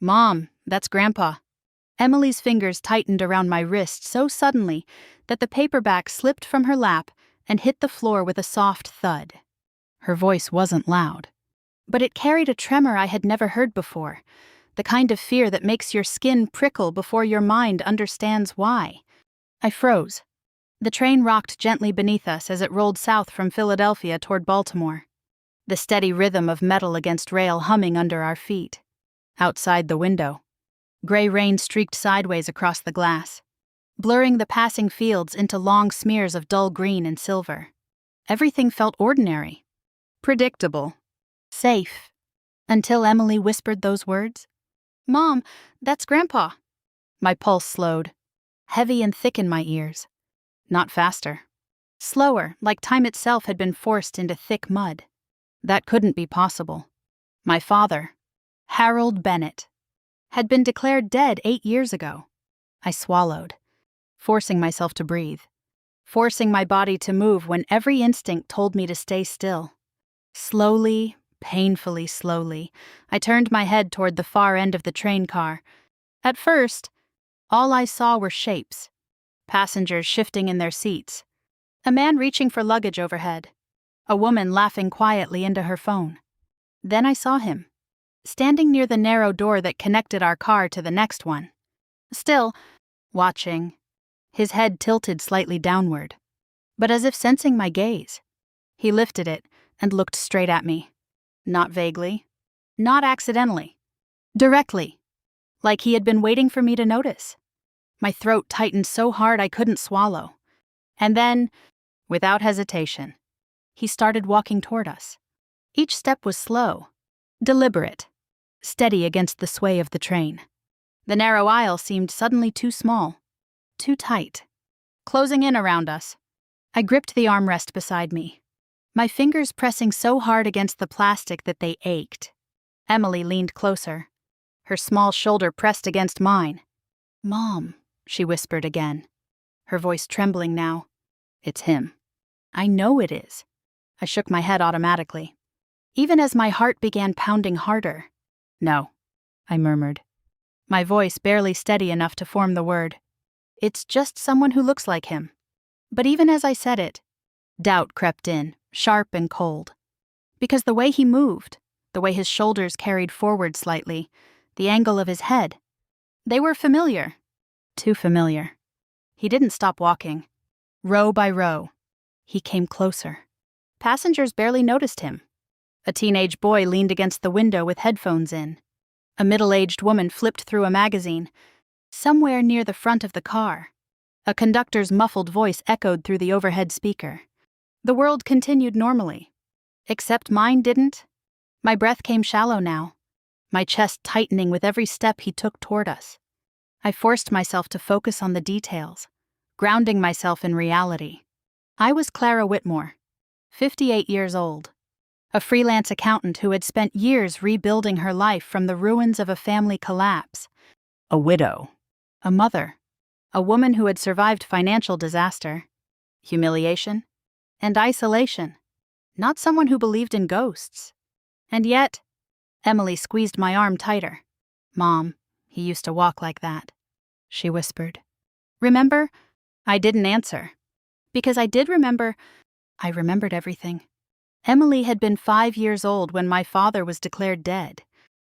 Mom, that's Grandpa. Emily's fingers tightened around my wrist so suddenly that the paperback slipped from her lap and hit the floor with a soft thud. Her voice wasn't loud, but it carried a tremor I had never heard before, the kind of fear that makes your skin prickle before your mind understands why. I froze. The train rocked gently beneath us as it rolled south from Philadelphia toward Baltimore, the steady rhythm of metal against rail humming under our feet. Outside the window, gray rain streaked sideways across the glass, blurring the passing fields into long smears of dull green and silver. Everything felt ordinary, predictable, safe, until Emily whispered those words. "Mom, that's Grandpa." My pulse slowed, heavy and thick in my ears. Not faster. Slower, like time itself had been forced into thick mud. That couldn't be possible. My father, Harold Bennett, had been declared dead 8 years ago. I swallowed, forcing myself to breathe, forcing my body to move when every instinct told me to stay still. Slowly, painfully slowly, I turned my head toward the far end of the train car. At first, all I saw were shapes, passengers shifting in their seats, a man reaching for luggage overhead, a woman laughing quietly into her phone. Then I saw him, standing near the narrow door that connected our car to the next one. Still, watching, his head tilted slightly downward, but as if sensing my gaze. He lifted it and looked straight at me. Not vaguely, not accidentally, directly, like he had been waiting for me to notice. My throat tightened so hard I couldn't swallow. And then, without hesitation, he started walking toward us. Each step was slow, deliberate, steady against the sway of the train. The narrow aisle seemed suddenly too small, too tight, closing in around us. I gripped the armrest beside me, my fingers pressing so hard against the plastic that they ached. Emily leaned closer, her small shoulder pressed against mine. "Mom," she whispered again, her voice trembling now. "It's him." "I know it is." I shook my head automatically, even as my heart began pounding harder. "No," I murmured, my voice barely steady enough to form the word. "It's just someone who looks like him." But even as I said it, doubt crept in, sharp and cold. Because the way he moved, the way his shoulders carried forward slightly, the angle of his head, they were familiar. Too familiar. He didn't stop walking. Row by row, he came closer. Passengers barely noticed him. A teenage boy leaned against the window with headphones in. A middle-aged woman flipped through a magazine. Somewhere near the front of the car, a conductor's muffled voice echoed through the overhead speaker. The world continued normally. Except mine didn't. My breath came shallow now, my chest tightening with every step he took toward us. I forced myself to focus on the details, grounding myself in reality. I was Clara Whitmore, 58 years old, a freelance accountant who had spent years rebuilding her life from the ruins of a family collapse. A widow, a mother, a woman who had survived financial disaster, humiliation, and isolation. Not someone who believed in ghosts. And yet, Emily squeezed my arm tighter. "Mom, he used to walk like that," she whispered. "Remember?" I didn't answer. Because I did remember. I remembered everything. Emily had been 5 years old when my father was declared dead.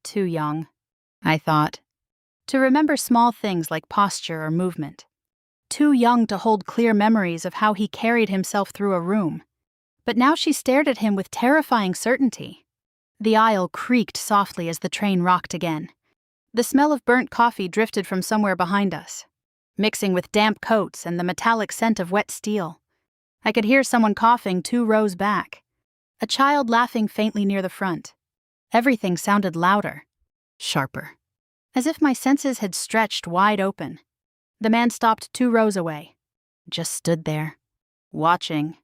Too young, I thought, to remember small things like posture or movement. Too young to hold clear memories of how he carried himself through a room. But now she stared at him with terrifying certainty. The aisle creaked softly as the train rocked again. The smell of burnt coffee drifted from somewhere behind us, mixing with damp coats and the metallic scent of wet steel. I could hear someone coughing 2 rows back, a child laughing faintly near the front. Everything sounded louder, sharper, as if my senses had stretched wide open. The man stopped 2 rows away, just stood there, watching,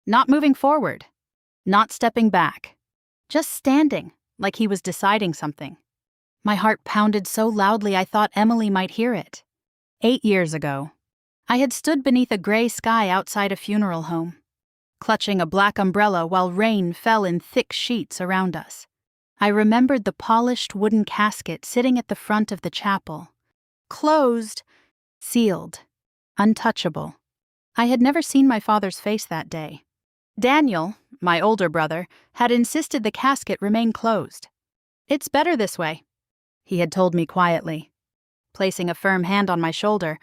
not moving forward, not stepping back, just standing like he was deciding something. My heart pounded so loudly I thought Emily might hear it. 8 years ago, I had stood beneath a gray sky outside a funeral home, clutching a black umbrella while rain fell in thick sheets around us. I remembered the polished wooden casket sitting at the front of the chapel. Closed, sealed, untouchable. I had never seen my father's face that day. Daniel, my older brother, had insisted the casket remain closed. "It's better this way," he had told me quietly, placing a firm hand on my shoulder.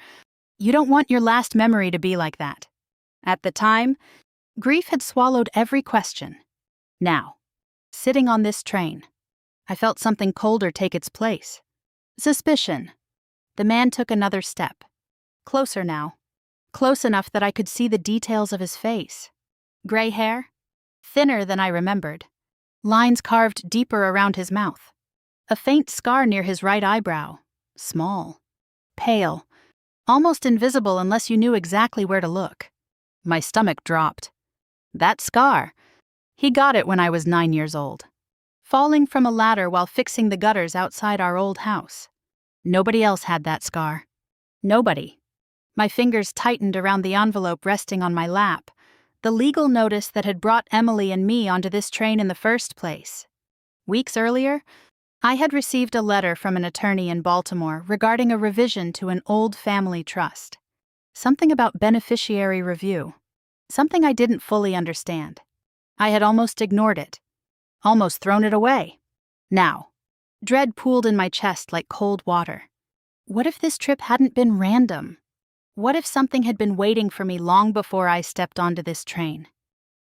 "You don't want your last memory to be like that." At the time, grief had swallowed every question. Now, sitting on this train, I felt something colder take its place. Suspicion. The man took another step. Closer now. Close enough that I could see the details of his face. Gray hair, thinner than I remembered. Lines carved deeper around his mouth. A faint scar near his right eyebrow. Small. Pale. Almost invisible unless you knew exactly where to look. My stomach dropped. That scar. He got it when I was 9 years old. Falling from a ladder while fixing the gutters outside our old house. Nobody else had that scar. Nobody. My fingers tightened around the envelope resting on my lap, the legal notice that had brought Emily and me onto this train in the first place. Weeks earlier, I had received a letter from an attorney in Baltimore regarding a revision to an old family trust. Something about beneficiary review. Something I didn't fully understand. I had almost ignored it. Almost thrown it away. Now, dread pooled in my chest like cold water. What if this trip hadn't been random? What if something had been waiting for me long before I stepped onto this train?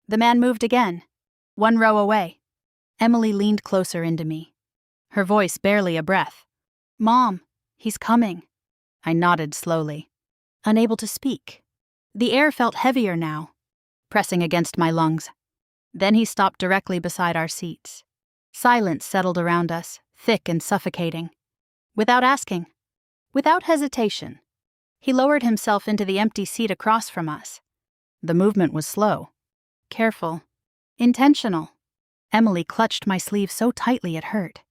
The man moved again, 1 row away. Emily leaned closer into me, her voice barely a breath. "Mom, he's coming." I nodded slowly, unable to speak. The air felt heavier now, pressing against my lungs. Then he stopped directly beside our seats. Silence settled around us, thick and suffocating. Without asking, without hesitation, he lowered himself into the empty seat across from us. The movement was slow, careful, intentional. Emily clutched my sleeve so tightly it hurt.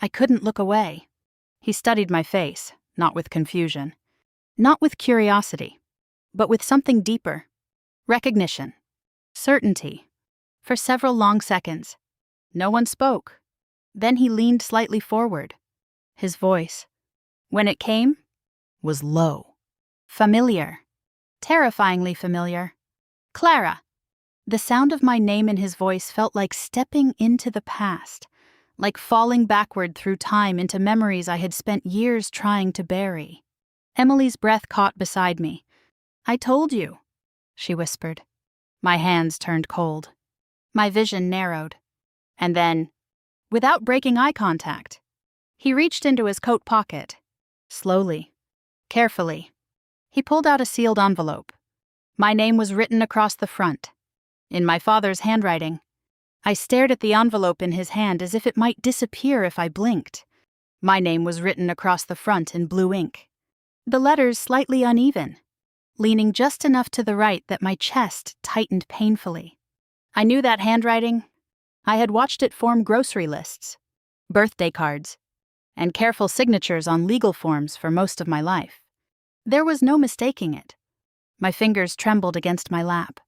I couldn't look away. He studied my face, not with confusion, not with curiosity, but with something deeper. Recognition. Certainty. For several long seconds, no one spoke. Then he leaned slightly forward. His voice, when it came, was low. Familiar. Terrifyingly familiar. "Clara." The sound of my name in his voice felt like stepping into the past, like falling backward through time into memories I had spent years trying to bury. Emily's breath caught beside me. "I told you," she whispered. My hands turned cold. My vision narrowed. And then, without breaking eye contact, he reached into his coat pocket. Slowly, carefully, he pulled out a sealed envelope. My name was written across the front, in my father's handwriting. I stared at the envelope in his hand as if it might disappear if I blinked. My name was written across the front in blue ink. The letters slightly uneven, leaning just enough to the right that my chest tightened painfully. I knew that handwriting. I had watched it form grocery lists, birthday cards, and careful signatures on legal forms for most of my life. There was no mistaking it. My fingers trembled against my lap.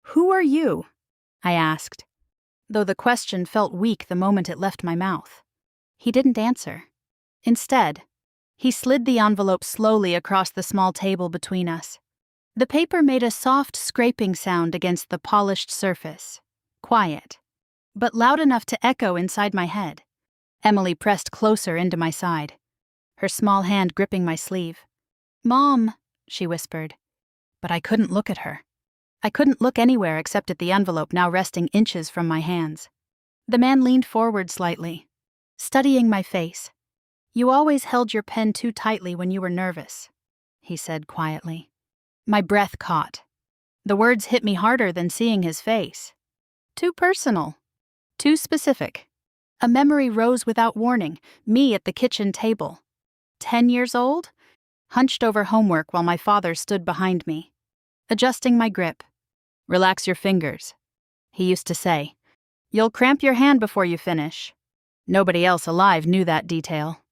"Who are you?" I asked, though the question felt weak the moment it left my mouth. He didn't answer. Instead, he slid the envelope slowly across the small table between us. The paper made a soft scraping sound against the polished surface. Quiet, but loud enough to echo inside my head. Emily pressed closer into my side, her small hand gripping my sleeve. "Mom," she whispered. But I couldn't look at her. I couldn't look anywhere except at the envelope now resting inches from my hands. The man leaned forward slightly, studying my face. "You always held your pen too tightly when you were nervous," he said quietly. My breath caught. The words hit me harder than seeing his face. Too personal. Too specific. A memory rose without warning, me at the kitchen table. 10 years old? Hunched over homework while my father stood behind me, adjusting my grip. "Relax your fingers," he used to say. "You'll cramp your hand before you finish." Nobody else alive knew that detail.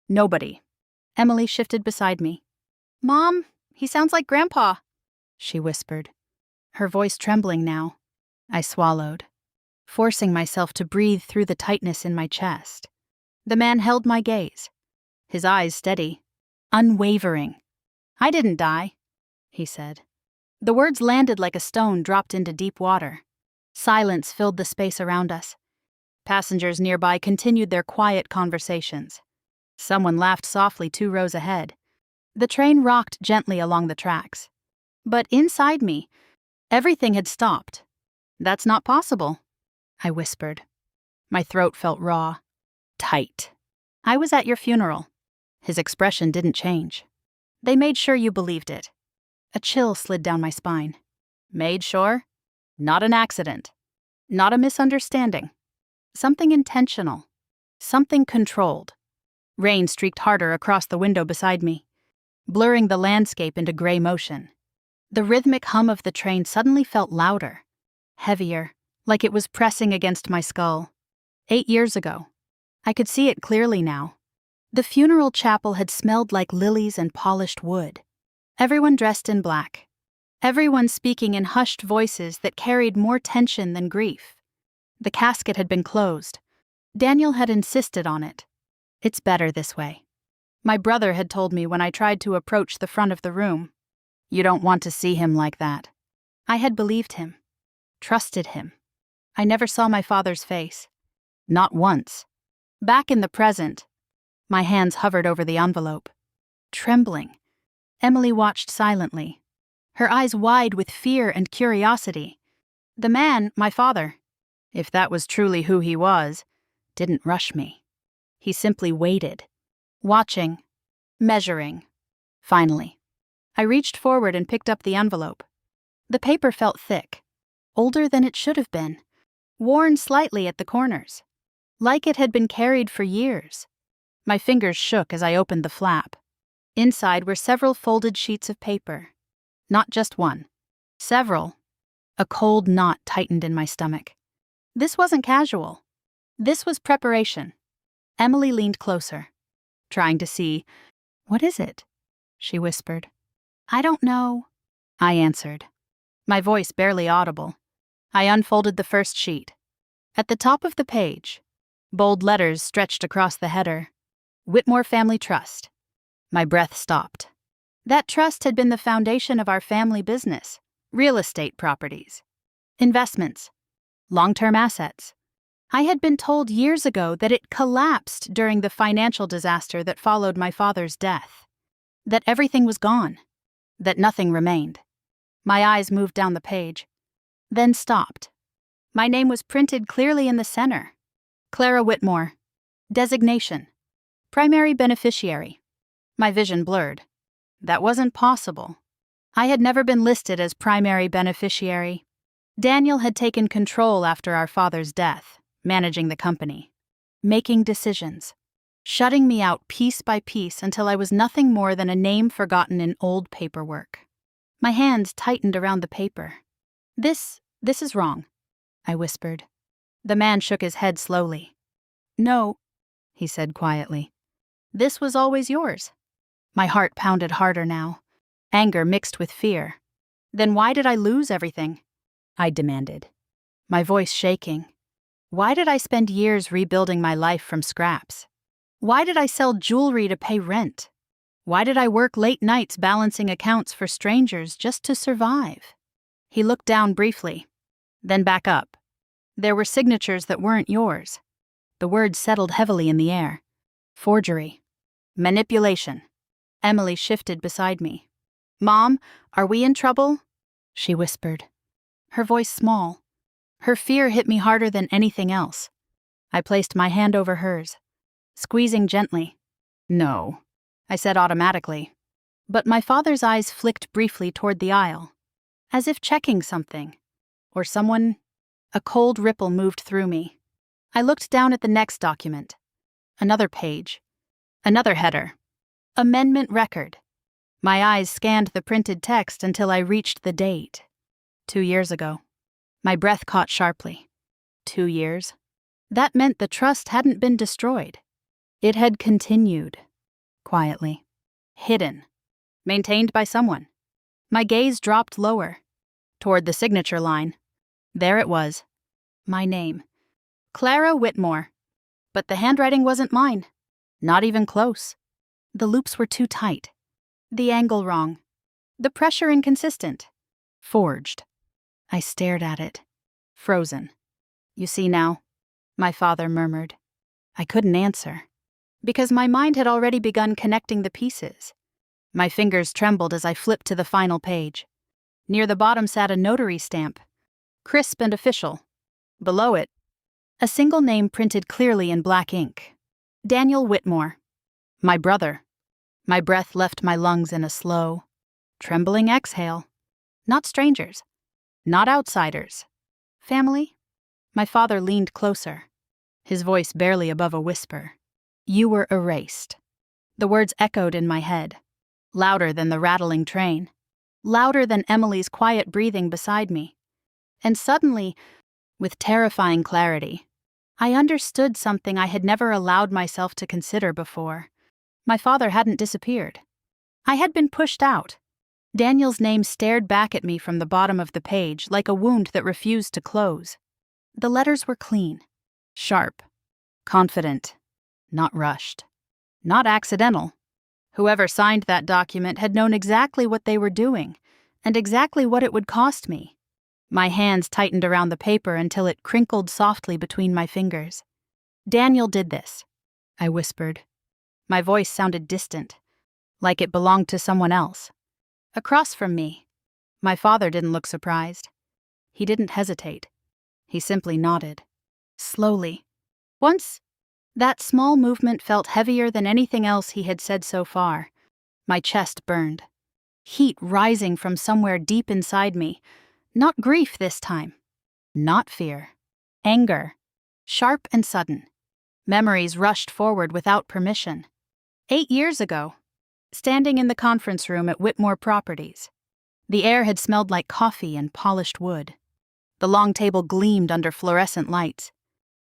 Nobody. Emily shifted beside me. "Mom, he sounds like Grandpa," she whispered, her voice trembling now. I swallowed. forcing myself to breathe through the tightness in my chest. The man held my gaze, his eyes steady, unwavering. "I didn't die," he said. The words landed like a stone dropped into deep water. Silence filled the space around us. Passengers nearby continued their quiet conversations. Someone laughed softly 2 rows ahead. The train rocked gently along the tracks. But inside me, everything had stopped. "That's not possible," I whispered. My throat felt raw, tight. "I was at your funeral." His expression didn't change. "They made sure you believed it." A chill slid down my spine. "Made sure? Not an accident. Not a misunderstanding. Something intentional. Something controlled." Rain streaked harder across the window beside me, blurring the landscape into gray motion. The rhythmic hum of the train suddenly felt louder, heavier, like it was pressing against my skull. 8 years ago. I could see it clearly now. The funeral chapel had smelled like lilies and polished wood. Everyone dressed in black. Everyone speaking in hushed voices that carried more tension than grief. The casket had been closed. Daniel had insisted on it. "It's better this way," my brother had told me when I tried to approach the front of the room. "You don't want to see him like that." I had believed him, trusted him. I never saw my father's face. Not once. Back in the present, my hands hovered over the envelope. Trembling, Emily watched silently, her eyes wide with fear and curiosity. The man, my father, if that was truly who he was, didn't rush me. He simply waited, watching, measuring. Finally, I reached forward and picked up the envelope. The paper felt thick, older than it should have been, worn slightly at the corners, like it had been carried for years. My fingers shook as I opened the flap. Inside were several folded sheets of paper. Not just one. Several. A cold knot tightened in my stomach. This wasn't casual. This was preparation. Emily leaned closer, trying to see. "What is it?" she whispered. "I don't know," I answered, my voice barely audible. I unfolded the first sheet. At the top of the page, bold letters stretched across the header. "Whitmore Family Trust." My breath stopped. That trust had been the foundation of our family business, real estate properties, investments, long-term assets. I had been told years ago that it collapsed during the financial disaster that followed my father's death, that everything was gone, that nothing remained. My eyes moved down the page, then stopped. My name was printed clearly in the center. Clara Whitmore. Designation. Primary beneficiary. My vision blurred. That wasn't possible. I had never been listed as primary beneficiary. Daniel had taken control after our father's death, managing the company, making decisions, shutting me out piece by piece until I was nothing more than a name forgotten in old paperwork. My hands tightened around the paper. This is wrong," I whispered. The man shook his head slowly. "No," he said quietly. "This was always yours." My heart pounded harder now, anger mixed with fear. "Then why did I lose everything?" I demanded, my voice shaking. Why did I spend years rebuilding my life from scraps? Why did I sell jewelry to pay rent? Why did I work late nights balancing accounts for strangers just to survive? He looked down briefly, then back up. "There were signatures that weren't yours." The words settled heavily in the air. "Forgery. Manipulation." Emily shifted beside me. "Mom, are we in trouble?" she whispered, her voice small. Her fear hit me harder than anything else. I placed my hand over hers, squeezing gently. "No," I said automatically. But my father's eyes flicked briefly toward the aisle, as if checking something, or someone. A cold ripple moved through me. I looked down at the next document. Another page. Another header. Amendment record. My eyes scanned the printed text until I reached the date. 2 years ago. My breath caught sharply. 2 years? That meant the trust hadn't been destroyed. It had continued. Quietly. Hidden. Maintained by someone. My gaze dropped lower, toward the signature line. There it was. My name. Clara Whitmore. But the handwriting wasn't mine. Not even close. The loops were too tight. The angle wrong. The pressure inconsistent. Forged. I stared at it. Frozen. You see now? My father murmured. I couldn't answer. Because my mind had already begun connecting the pieces. My fingers trembled as I flipped to the final page. Near the bottom sat a notary stamp. Crisp and official. Below it, a single name printed clearly in black ink. Daniel Whitmore. My brother. My breath left my lungs in a slow, trembling exhale. Not strangers. Not outsiders. Family? My father leaned closer, his voice barely above a whisper. You were erased. The words echoed in my head, louder than the rattling train, louder than Emily's quiet breathing beside me. And suddenly, with terrifying clarity, I understood something I had never allowed myself to consider before. My father hadn't disappeared. I had been pushed out. Daniel's name stared back at me from the bottom of the page like a wound that refused to close. The letters were clean, sharp, confident, not rushed, not accidental. Whoever signed that document had known exactly what they were doing, and exactly what it would cost me. My hands tightened around the paper until it crinkled softly between my fingers. Daniel did this, I whispered. My voice sounded distant, like it belonged to someone else. Across from me, my father didn't look surprised. He didn't hesitate. He simply nodded. Slowly. Once, that small movement felt heavier than anything else he had said so far. My chest burned. Heat rising from somewhere deep inside me. Not grief this time. Not fear. Anger. Sharp and sudden. Memories rushed forward without permission. 8 years ago, standing in the conference room at Whitmore Properties. The air had smelled like coffee and polished wood. The long table gleamed under fluorescent lights.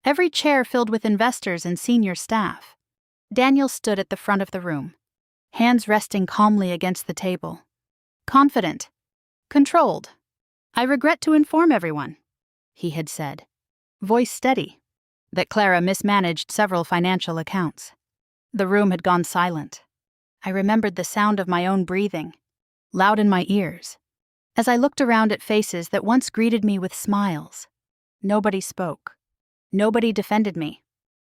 Every chair filled with investors and senior staff. Daniel stood at the front of the room, hands resting calmly against the table. Confident. Controlled. I regret to inform everyone, he had said, voice steady, that Clara mismanaged several financial accounts. The room had gone silent. I remembered the sound of my own breathing, loud in my ears, as I looked around at faces that once greeted me with smiles. Nobody spoke. Nobody defended me.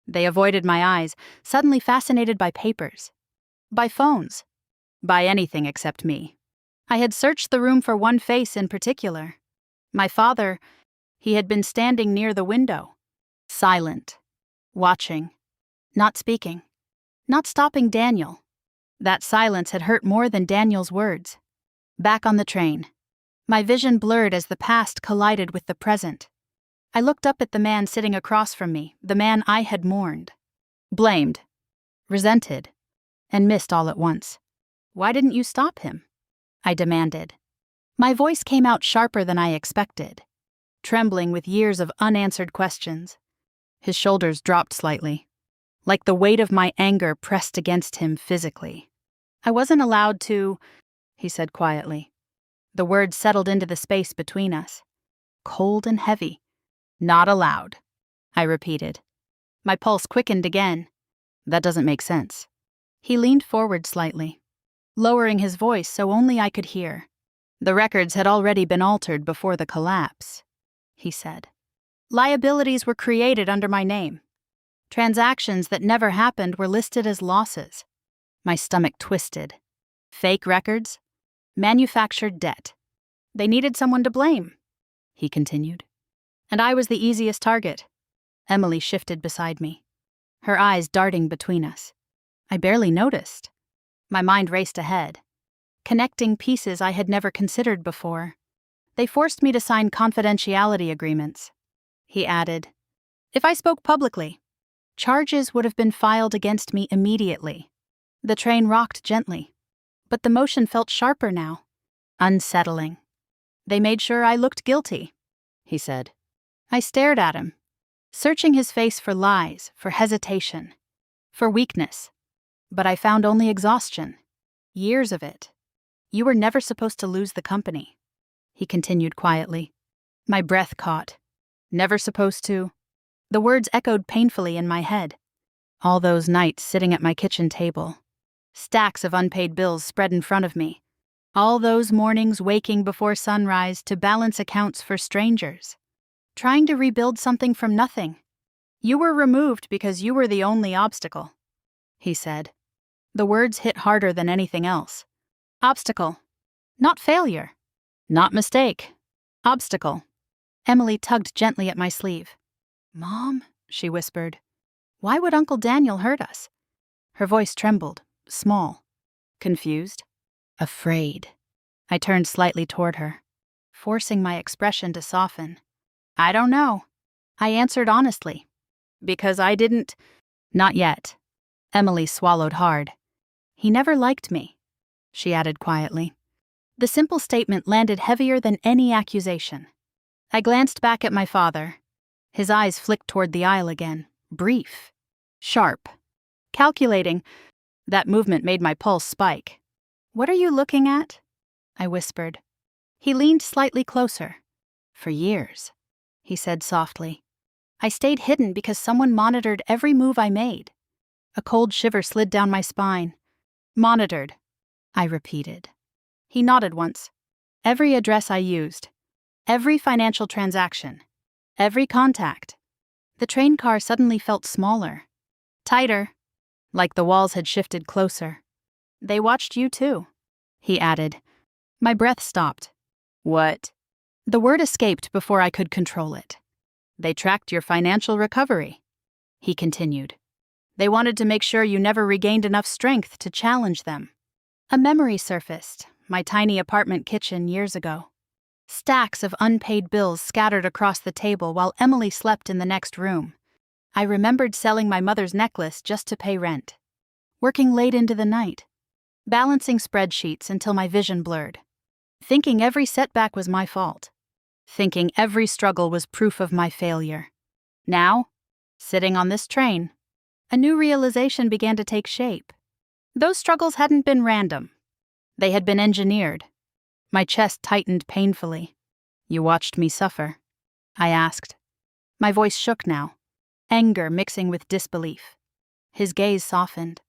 They avoided my eyes, suddenly fascinated by papers, by phones, by anything except me. I had searched the room for one face in particular. My father. He had been standing near the window, silent, watching, not speaking, not stopping Daniel. That silence had hurt more than Daniel's words. Back on the train, my vision blurred as the past collided with the present. I looked up at the man sitting across from me, the man I had mourned, blamed, resented, and missed all at once. Why didn't you stop him? I demanded. My voice came out sharper than I expected, trembling with years of unanswered questions. His shoulders dropped slightly, like the weight of my anger pressed against him physically. I wasn't allowed to, he said quietly. The words settled into the space between us, cold and heavy. Not allowed, I repeated. My pulse quickened again. That doesn't make sense. He leaned forward slightly, lowering his voice so only I could hear. The records had already been altered before the collapse, he said. Liabilities were created under my name. Transactions that never happened were listed as losses. My stomach twisted. Fake records? Manufactured debt. They needed someone to blame, he continued. And I was the easiest target. Emily shifted beside me, her eyes darting between us. I barely noticed. My mind raced ahead, connecting pieces I had never considered before. They forced me to sign confidentiality agreements. He added, if I spoke publicly, charges would have been filed against me immediately. The train rocked gently, but the motion felt sharper now, unsettling. They made sure I looked guilty, he said. I stared at him, searching his face for lies, for hesitation, for weakness. But I found only exhaustion. Years of it. You were never supposed to lose the company, he continued quietly. My breath caught. Never supposed to. The words echoed painfully in my head. All those nights sitting at my kitchen table. Stacks of unpaid bills spread in front of me. All those mornings waking before sunrise to balance accounts for strangers. Trying to rebuild something from nothing. You were removed because you were the only obstacle, he said. The words hit harder than anything else. Obstacle. Not failure. Not mistake. Obstacle. Emily tugged gently at my sleeve. Mom, she whispered. Why would Uncle Daniel hurt us? Her voice trembled, small. Confused? Afraid. I turned slightly toward her, forcing my expression to soften. I don't know. I answered honestly. Because I didn't. Not yet. Emily swallowed hard. He never liked me, she added quietly. The simple statement landed heavier than any accusation. I glanced back at my father. His eyes flicked toward the aisle again, brief, sharp, calculating. That movement made my pulse spike. What are you looking at? I whispered. He leaned slightly closer. For years, he said softly. I stayed hidden because someone monitored every move I made. A cold shiver slid down my spine. Monitored, I repeated. He nodded once. Every address I used. Every financial transaction. Every contact. The train car suddenly felt smaller. Tighter. Like the walls had shifted closer. They watched you too, he added. My breath stopped. What? The word escaped before I could control it. They tracked your financial recovery, he continued. They wanted to make sure you never regained enough strength to challenge them. A memory surfaced, my tiny apartment kitchen years ago. Stacks of unpaid bills scattered across the table while Emily slept in the next room. I remembered selling my mother's necklace just to pay rent. Working late into the night. Balancing spreadsheets until my vision blurred. Thinking every setback was my fault. Thinking every struggle was proof of my failure. Now, sitting on this train, a new realization began to take shape. Those struggles hadn't been random. They had been engineered. My chest tightened painfully. You watched me suffer, I asked. My voice shook now, anger mixing with disbelief. His gaze softened.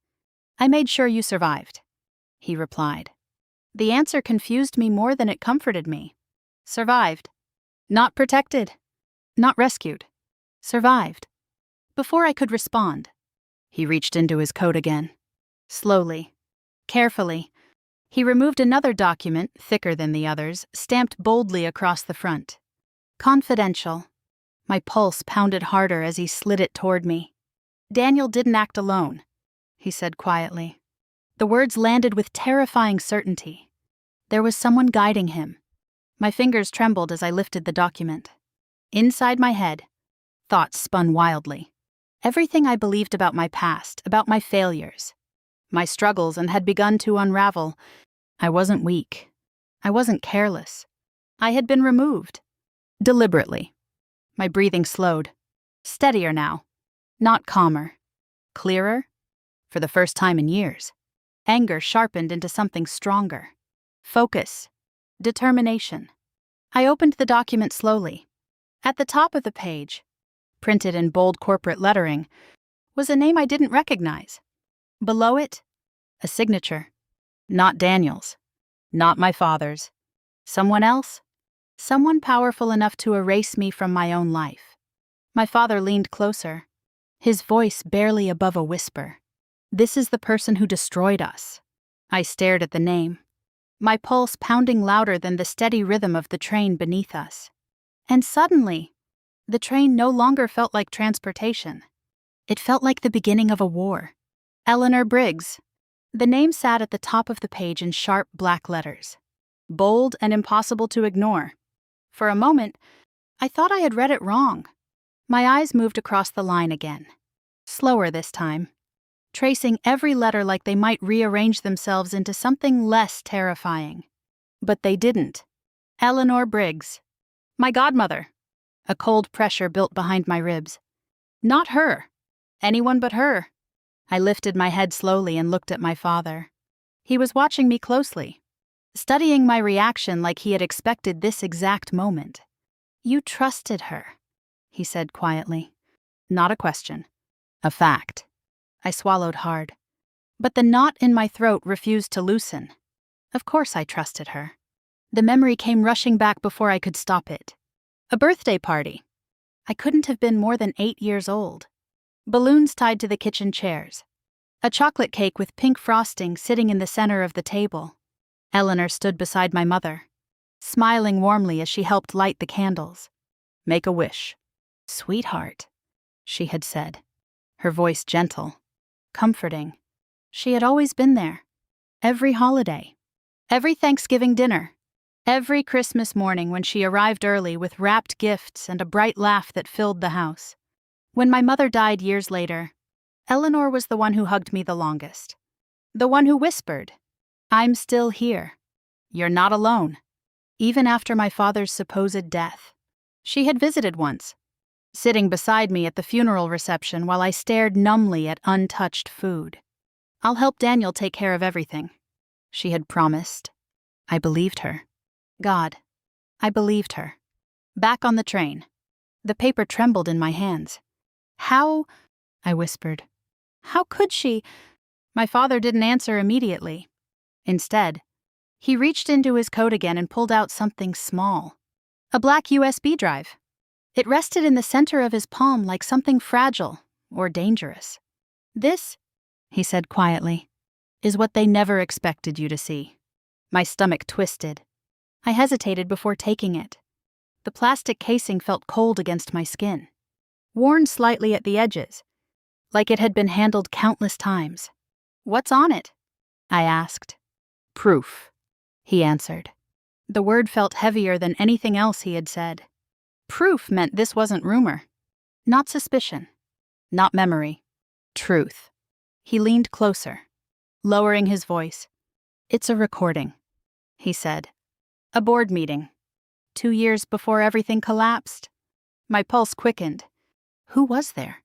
I made sure you survived, he replied. The answer confused me more than it comforted me. Survived. Not protected. Not rescued. Survived. Before I could respond, he reached into his coat again. Slowly, carefully, he removed another document, thicker than the others, stamped boldly across the front. Confidential. My pulse pounded harder as he slid it toward me. Daniel didn't act alone, he said quietly. The words landed with terrifying certainty. There was someone guiding him. My fingers trembled as I lifted the document. Inside my head, thoughts spun wildly. Everything I believed about my past, about my failures, my struggles, and had begun to unravel. I wasn't weak. I wasn't careless. I had been removed. Deliberately. My breathing slowed. Steadier now. Not calmer. Clearer? For the first time in years. Anger sharpened into something stronger. Focus. Determination. I opened the document slowly. At the top of the page, printed in bold corporate lettering, was a name I didn't recognize. Below it, a signature. Not Daniel's. Not my father's. Someone else? Someone powerful enough to erase me from my own life. My father leaned closer, his voice barely above a whisper. This is the person who destroyed us. I stared at the name, my pulse pounding louder than the steady rhythm of the train beneath us. And suddenly, the train no longer felt like transportation. It felt like the beginning of a war. Eleanor Briggs. The name sat at the top of the page in sharp black letters, bold and impossible to ignore. For a moment, I thought I had read it wrong. My eyes moved across the line again, slower this time, tracing every letter like they might rearrange themselves into something less terrifying. But they didn't. Eleanor Briggs. My godmother. A cold pressure built behind my ribs. Not her. Anyone but her. I lifted my head slowly and looked at my father. He was watching me closely, studying my reaction like he had expected this exact moment. You trusted her, he said quietly. Not a question. A fact. I swallowed hard. But the knot in my throat refused to loosen. Of course I trusted her. The memory came rushing back before I could stop it. A birthday party. I couldn't have been more than 8 years old. Balloons tied to the kitchen chairs. A chocolate cake with pink frosting sitting in the center of the table. Eleanor stood beside my mother, smiling warmly as she helped light the candles. Make a wish. Sweetheart, she had said, her voice gentle, comforting. She had always been there. Every holiday. Every Thanksgiving dinner. Every Christmas morning when she arrived early with wrapped gifts and a bright laugh that filled the house. When my mother died years later, Eleanor was the one who hugged me the longest. The one who whispered, I'm still here. You're not alone. Even after my father's supposed death. She had visited once, sitting beside me at the funeral reception while I stared numbly at untouched food. I'll help Daniel take care of everything, she had promised. I believed her. God, I believed her. Back on the train. The paper trembled in my hands. How? I whispered. How could she? My father didn't answer immediately. Instead, he reached into his coat again and pulled out something small. A black USB drive. It rested in the center of his palm like something fragile or dangerous. This, he said quietly, is what they never expected you to see. My stomach twisted. I hesitated before taking it. The plastic casing felt cold against my skin, worn slightly at the edges, like it had been handled countless times. What's on it? I asked. Proof, he answered. The word felt heavier than anything else he had said. Proof meant this wasn't rumor. Not suspicion. Not memory. Truth. He leaned closer, lowering his voice. It's a recording, he said. A board meeting. 2 years before everything collapsed. My pulse quickened. Who was there?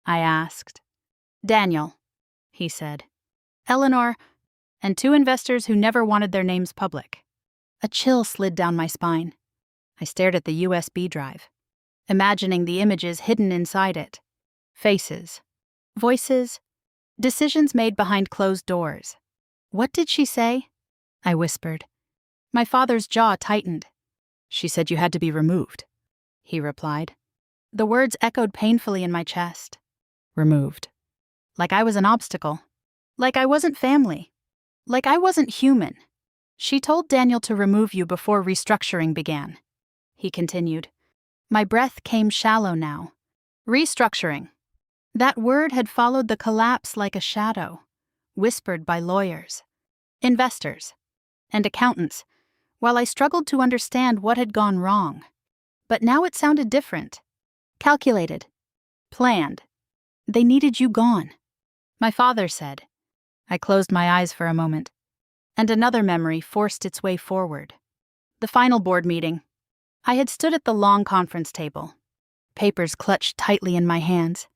I asked. Daniel, he said. Eleanor, and 2 investors who never wanted their names public. A chill slid down my spine. I stared at the USB drive, imagining the images hidden inside it. Faces. Voices. Decisions made behind closed doors. What did she say? I whispered. My father's jaw tightened. She said you had to be removed, he replied. The words echoed painfully in my chest. Removed. Like I was an obstacle. Like I wasn't family. Like I wasn't human. She told Daniel to remove you before restructuring began, he continued. My breath came shallow now. Restructuring. That word had followed the collapse like a shadow, whispered by lawyers, investors, and accountants, while I struggled to understand what had gone wrong. But now it sounded different. Calculated. Planned. They needed you gone. My father said. I closed my eyes for a moment, and another memory forced its way forward. The final board meeting. I had stood at the long conference table, papers clutched tightly in my hands,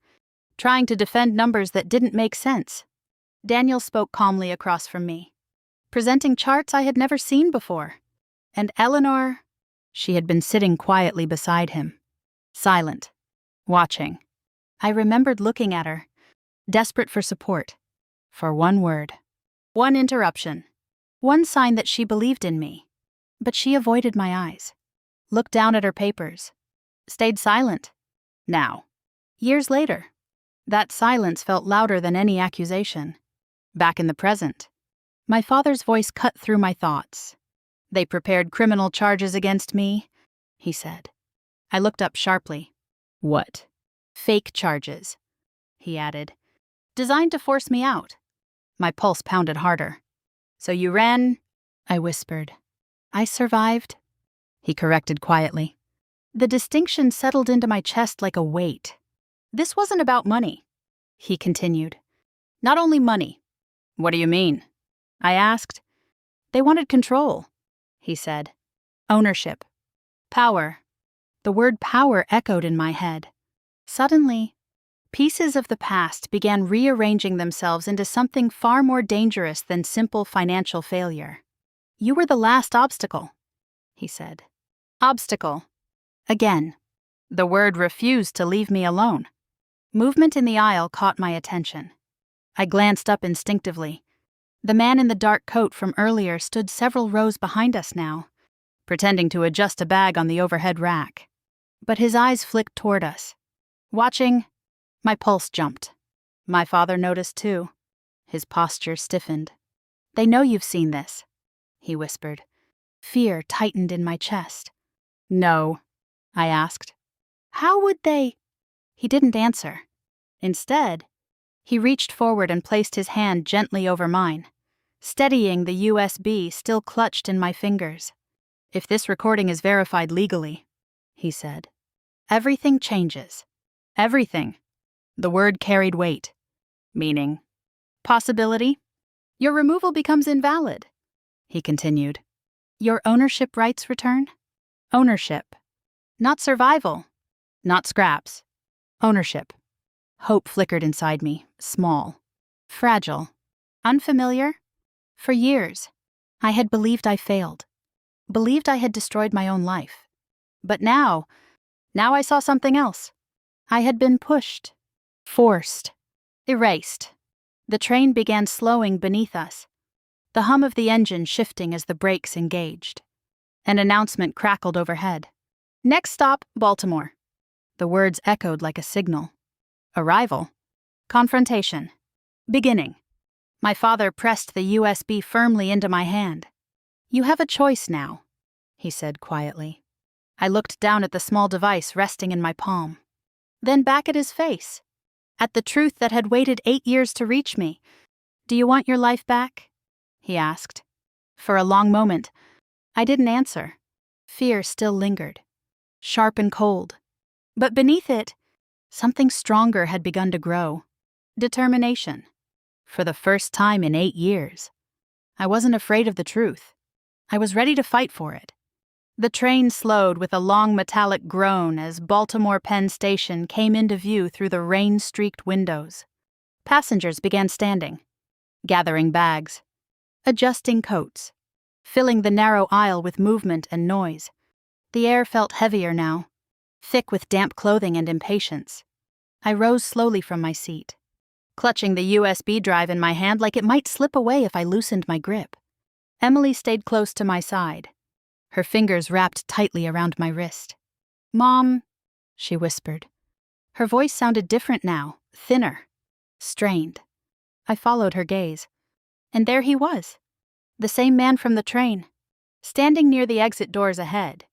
trying to defend numbers that didn't make sense. Daniel spoke calmly across from me, presenting charts I had never seen before. And Eleanor, she had been sitting quietly beside him, silent, watching. I remembered looking at her, desperate for support, for one word, one interruption, one sign that she believed in me. But she avoided my eyes, looked down at her papers, stayed silent. Now, years later, that silence felt louder than any accusation. Back in the present, my father's voice cut through my thoughts. They prepared criminal charges against me, he said. I looked up sharply. What? Fake charges, he added, designed to force me out. My pulse pounded harder. So you ran? I whispered. I survived, he corrected quietly. The distinction settled into my chest like a weight. This wasn't about money, he continued. Not only money. What do you mean? I asked. They wanted control, he said. Ownership. Power. The word power echoed in my head. Suddenly, pieces of the past began rearranging themselves into something far more dangerous than simple financial failure. You were the last obstacle, he said. Obstacle. Again. The word refused to leave me alone. Movement in the aisle caught my attention. I glanced up instinctively. The man in the dark coat from earlier stood several rows behind us now, pretending to adjust a bag on the overhead rack. But his eyes flicked toward us. Watching, my pulse jumped. My father noticed too. His posture stiffened. "They know you've seen this," he whispered. Fear tightened in my chest. "No," I asked. "How would they?" He didn't answer. Instead, he reached forward and placed his hand gently over mine, steadying the USB still clutched in my fingers. "If this recording is verified legally," he said, "everything changes. Everything." The word carried weight. Meaning, possibility. "Your removal becomes invalid," he continued. "Your ownership rights return?" Ownership. Not survival. Not scraps. Ownership. Hope flickered inside me, small, fragile, unfamiliar. For years, I had believed I failed, believed I had destroyed my own life. But now I saw something else. I had been pushed, forced, erased. The train began slowing beneath us, the hum of the engine shifting as the brakes engaged. An announcement crackled overhead. "Next stop, Baltimore." The words echoed like a signal. Arrival. Confrontation. Beginning. My father pressed the USB firmly into my hand. "You have a choice now," he said quietly. I looked down at the small device resting in my palm, then back at his face, at the truth that had waited 8 years to reach me. "Do you want your life back?" he asked. For a long moment, I didn't answer. Fear still lingered, sharp and cold. But beneath it, something stronger had begun to grow. Determination. For the first time in 8 years, I wasn't afraid of the truth. I was ready to fight for it. The train slowed with a long metallic groan as Baltimore Penn Station came into view through the rain-streaked windows. Passengers began standing, gathering bags, adjusting coats, filling the narrow aisle with movement and noise. The air felt heavier now, thick with damp clothing and impatience. I rose slowly from my seat, clutching the USB drive in my hand like it might slip away if I loosened my grip. Emily stayed close to my side, her fingers wrapped tightly around my wrist. "Mom," she whispered. Her voice sounded different now, thinner, strained. I followed her gaze, and there he was, the same man from the train, standing near the exit doors ahead,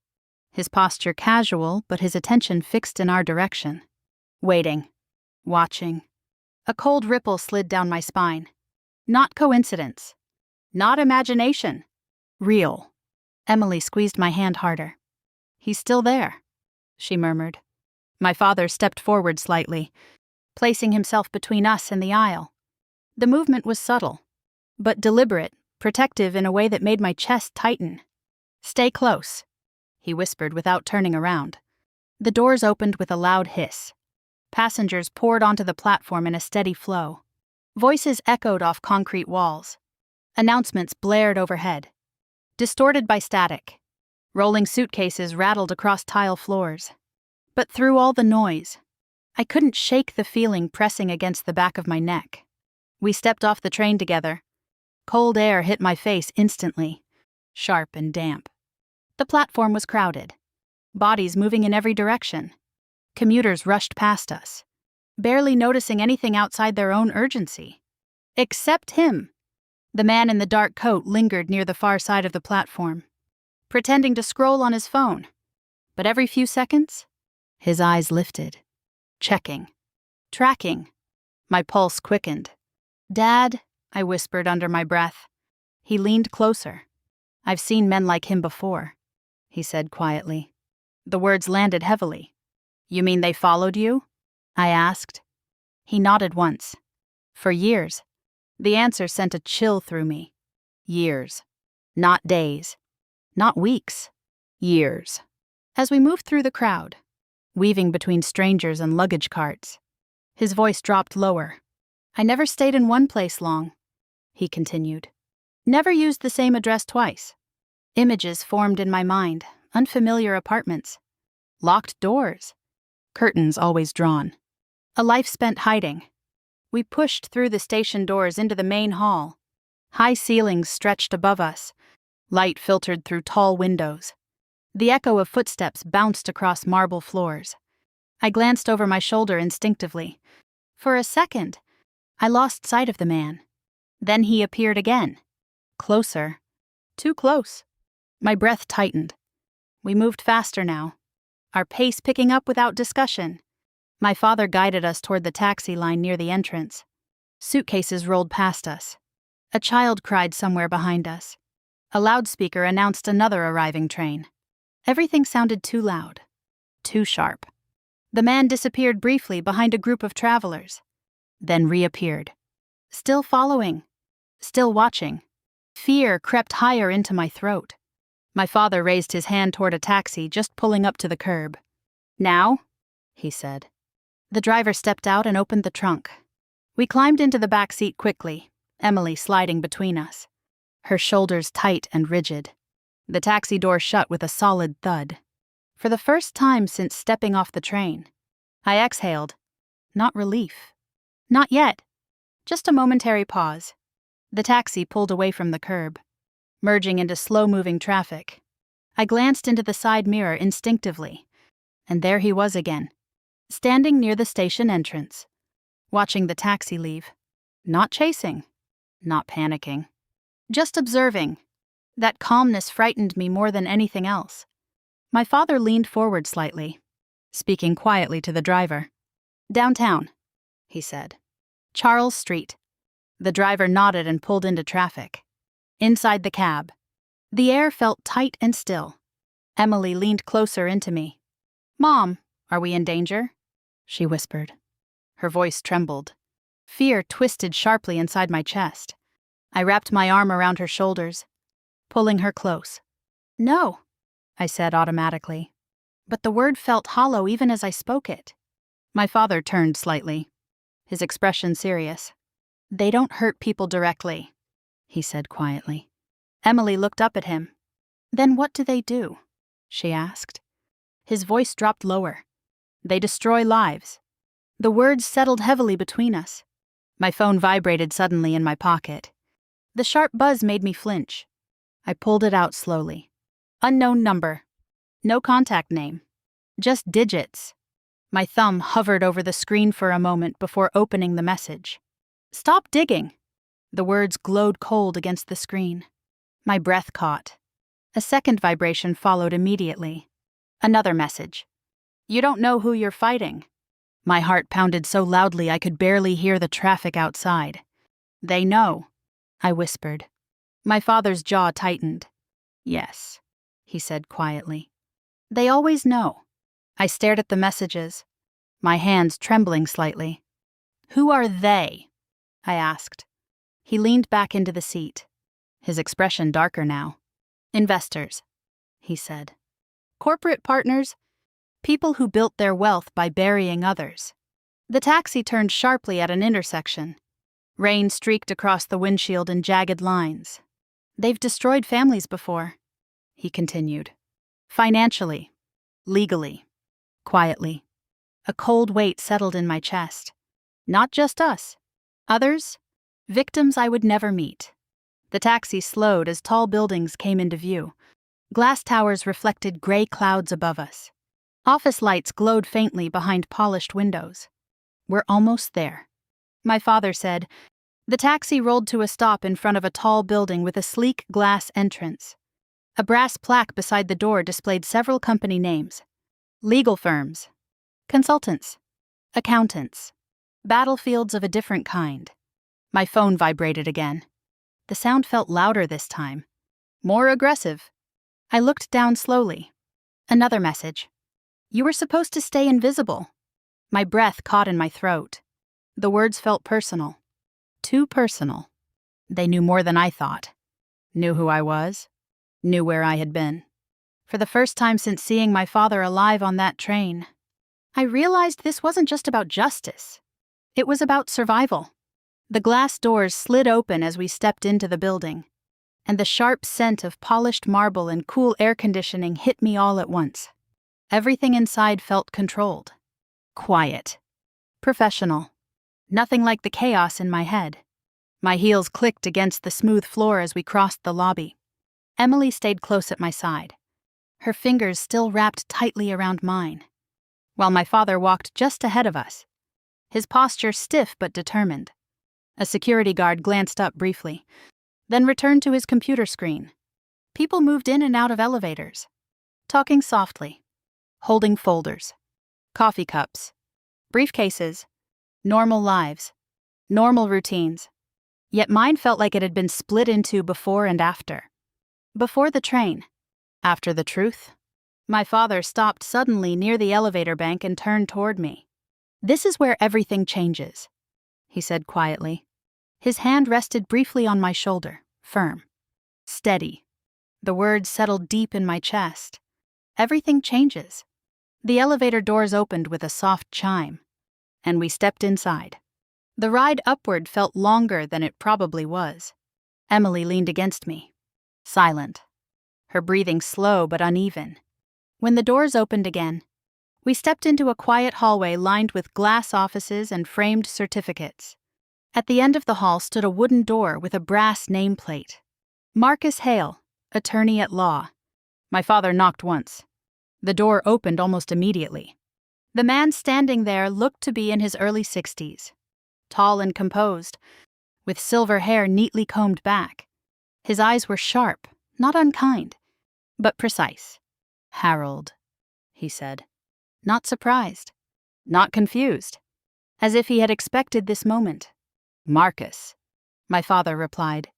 his posture casual but his attention fixed in our direction. Waiting, watching. A cold ripple slid down my spine. Not coincidence. Not imagination. Real. Emily squeezed my hand harder. "He's still there," she murmured. My father stepped forward slightly, placing himself between us and the aisle. The movement was subtle, but deliberate, protective in a way that made my chest tighten. "Stay close," he whispered without turning around. The doors opened with a loud hiss. Passengers poured onto the platform in a steady flow. Voices echoed off concrete walls. Announcements blared overhead, distorted by static. Rolling suitcases rattled across tile floors. But through all the noise, I couldn't shake the feeling pressing against the back of my neck. We stepped off the train together. Cold air hit my face instantly, sharp and damp. The platform was crowded, bodies moving in every direction. Commuters rushed past us, barely noticing anything outside their own urgency. Except him. The man in the dark coat lingered near the far side of the platform, pretending to scroll on his phone. But every few seconds, his eyes lifted, checking, tracking. My pulse quickened. "Dad," I whispered under my breath. He leaned closer. "I've seen men like him before," he said quietly. The words landed heavily. "You mean they followed you?" I asked. He nodded once. For years. The answer sent a chill through me. Years. Not days. Not weeks. Years. As we moved through the crowd, weaving between strangers and luggage carts, his voice dropped lower. "I never stayed in one place long," he continued. "Never used the same address twice. Images formed in my mind, unfamiliar apartments, locked doors, curtains always drawn. A life spent hiding. We pushed through the station doors into the main hall. High ceilings stretched above us. Light filtered through tall windows. The echo of footsteps bounced across marble floors. I glanced over my shoulder instinctively. For a second, I lost sight of the man. Then he appeared again. Closer. Too close. My breath tightened. We moved faster now, our pace picking up without discussion. My father guided us toward the taxi line near the entrance. Suitcases rolled past us. A child cried somewhere behind us. A loudspeaker announced another arriving train. Everything sounded too loud, too sharp. The man disappeared briefly behind a group of travelers, then reappeared. Still following, still watching. Fear crept higher into my throat. My father raised his hand toward a taxi just pulling up to the curb. "Now?" he said. The driver stepped out and opened the trunk. We climbed into the back seat quickly, Emily sliding between us, her shoulders tight and rigid. The taxi door shut with a solid thud. For the first time since stepping off the train, I exhaled. Not relief. Not yet. Just a momentary pause. The taxi pulled away from the curb, merging into slow-moving traffic. I glanced into the side mirror instinctively, and there he was again, standing near the station entrance, watching the taxi leave. Not chasing, not panicking, just observing. That calmness frightened me more than anything else. My father leaned forward slightly, speaking quietly to the driver. "Downtown," he said. "Charles Street." The driver nodded and pulled into traffic. Inside the cab, the air felt tight and still. Emily leaned closer into me. "Mom, are we in danger?" she whispered. Her voice trembled. Fear twisted sharply inside my chest. I wrapped my arm around her shoulders, pulling her close. "No," I said automatically, but the word felt hollow even as I spoke it. My father turned slightly, his expression serious. "They don't hurt people directly," he said quietly. Emily looked up at him. "Then what do they do?" she asked. His voice dropped lower. "They destroy lives." The words settled heavily between us. My phone vibrated suddenly in my pocket. The sharp buzz made me flinch. I pulled it out slowly. Unknown number. No contact name. Just digits. My thumb hovered over the screen for a moment before opening the message. "Stop digging." The words glowed cold against the screen. My breath caught. A second vibration followed immediately. Another message. "You don't know who you're fighting." My heart pounded so loudly I could barely hear the traffic outside. "They know," I whispered. My father's jaw tightened. "Yes," he said quietly. "They always know." I stared at the messages, my hands trembling slightly. "Who are they?" I asked. He leaned back into the seat, his expression darker now. "Investors," he said. "Corporate partners, people who built their wealth by burying others." The taxi turned sharply at an intersection. Rain streaked across the windshield in jagged lines. "They've destroyed families before," he continued. "Financially, legally, quietly." A cold weight settled in my chest. Not just us. Others? Victims I would never meet. The taxi slowed as tall buildings came into view. Glass towers reflected gray clouds above us. Office lights glowed faintly behind polished windows. "We're almost there," my father said. The taxi rolled to a stop in front of a tall building with a sleek glass entrance. A brass plaque beside the door displayed several company names. Legal firms, consultants, accountants, battlefields of a different kind. My phone vibrated again. The sound felt louder this time, more aggressive. I looked down slowly. Another message. "You were supposed to stay invisible." My breath caught in my throat. The words felt personal. Too personal. They knew more than I thought. Knew who I was. Knew where I had been. For the first time since seeing my father alive on that train, I realized this wasn't just about justice. It was about survival. The glass doors slid open as we stepped into the building, and the sharp scent of polished marble and cool air conditioning hit me all at once. Everything inside felt controlled. Quiet. Professional. Nothing like the chaos in my head. My heels clicked against the smooth floor as we crossed the lobby. Emily stayed close at my side, her fingers still wrapped tightly around mine, while my father walked just ahead of us, his posture stiff but determined. A security guard glanced up briefly, then returned to his computer screen. People moved in and out of elevators, talking softly, holding folders, coffee cups, briefcases, normal lives, normal routines. Yet mine felt like it had been split into before and after. Before the train, after the truth. My father stopped suddenly near the elevator bank and turned toward me. "This is where everything changes," he said quietly. His hand rested briefly on my shoulder, firm, steady. The words settled deep in my chest. Everything changes. The elevator doors opened with a soft chime, and we stepped inside. The ride upward felt longer than it probably was. Emily leaned against me, silent, her breathing slow but uneven. When the doors opened again, we stepped into a quiet hallway lined with glass offices and framed certificates. At the end of the hall stood a wooden door with a brass nameplate. Marcus Hale, attorney at law. My father knocked once. The door opened almost immediately. The man standing there looked to be in his early 60s, tall and composed, with silver hair neatly combed back. His eyes were sharp, not unkind, but precise. "Harold," he said, not surprised, not confused, as if he had expected this moment. "Marcus," my father replied.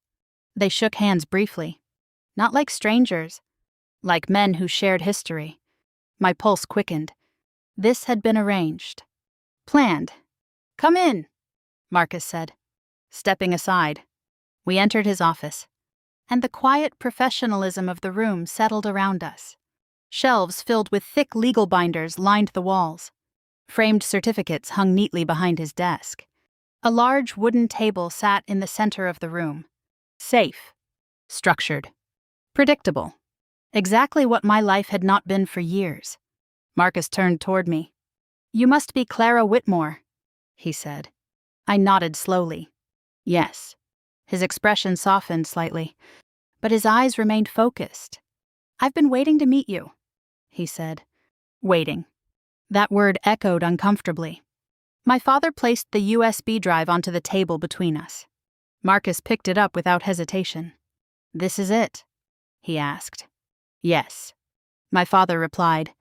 They shook hands briefly, not like strangers, like men who shared history. My pulse quickened. This had been arranged, planned. "Come in," Marcus said, stepping aside. We entered his office, and the quiet professionalism of the room settled around us. Shelves filled with thick legal binders lined the walls. Framed certificates hung neatly behind his desk. A large wooden table sat in the center of the room. Safe, structured, predictable. Exactly what my life had not been for years. Marcus turned toward me. "You must be Clara Whitmore," he said. I nodded slowly. Yes. His expression softened slightly, but his eyes remained focused. "I've been waiting to meet you," he said. Waiting. That word echoed uncomfortably. My father placed the USB drive onto the table between us. Marcus picked it up without hesitation. "This is it?" he asked. "Yes," my father replied.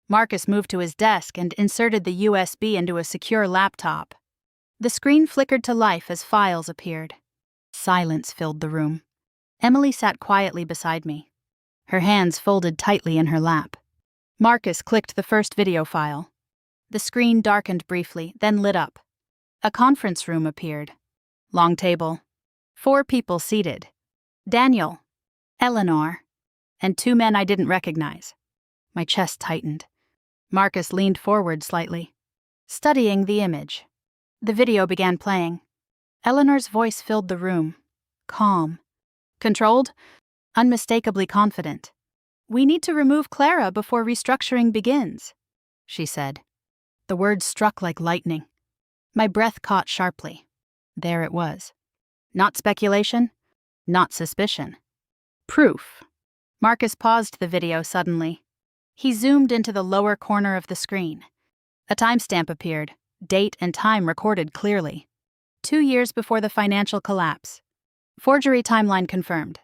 Marcus moved to his desk and inserted the USB into a secure laptop. The screen flickered to life as files appeared. Silence filled the room. Emily sat quietly beside me, her hands folded tightly in her lap. Marcus clicked the first video file. The screen darkened briefly, then lit up. A conference room appeared. Long table. 4 people seated. Daniel, Eleanor, and 2 men I didn't recognize. My chest tightened. Marcus leaned forward slightly, studying the image. The video began playing. Eleanor's voice filled the room. Calm. Controlled. Unmistakably confident. "We need to remove Clara before restructuring begins," she said. The words struck like lightning. My breath caught sharply. There it was. Not speculation. Not suspicion. Proof. Marcus paused the video suddenly. He zoomed into the lower corner of the screen. A timestamp appeared, date and time recorded clearly. 2 years before the financial collapse. Forgery timeline confirmed.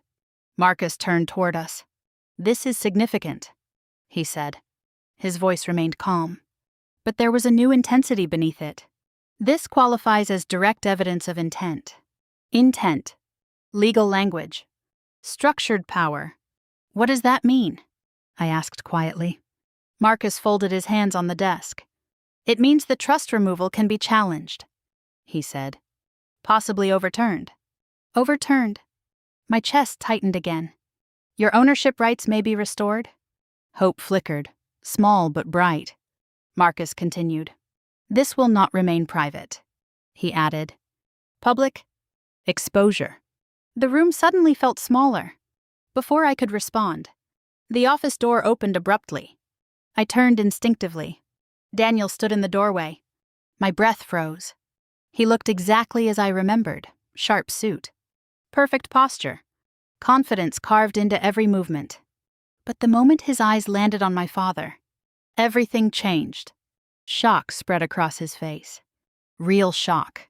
Marcus turned toward us. "This is significant," he said. His voice remained calm, but there was a new intensity beneath it. "This qualifies as direct evidence of intent. Intent. Legal language. Structured power. What does that mean?" I asked quietly. Marcus folded his hands on the desk. "It means the trust removal can be challenged," he said. "Possibly overturned." Overturned. My chest tightened again. "Your ownership rights may be restored?" Hope flickered, small but bright. Marcus continued. "This will not remain private," he added. "Public exposure." The room suddenly felt smaller. Before I could respond, the office door opened abruptly. I turned instinctively. Daniel stood in the doorway. My breath froze. He looked exactly as I remembered. Sharp suit. Perfect posture. Confidence carved into every movement. But the moment his eyes landed on my father, everything changed. Shock spread across his face. Real shock.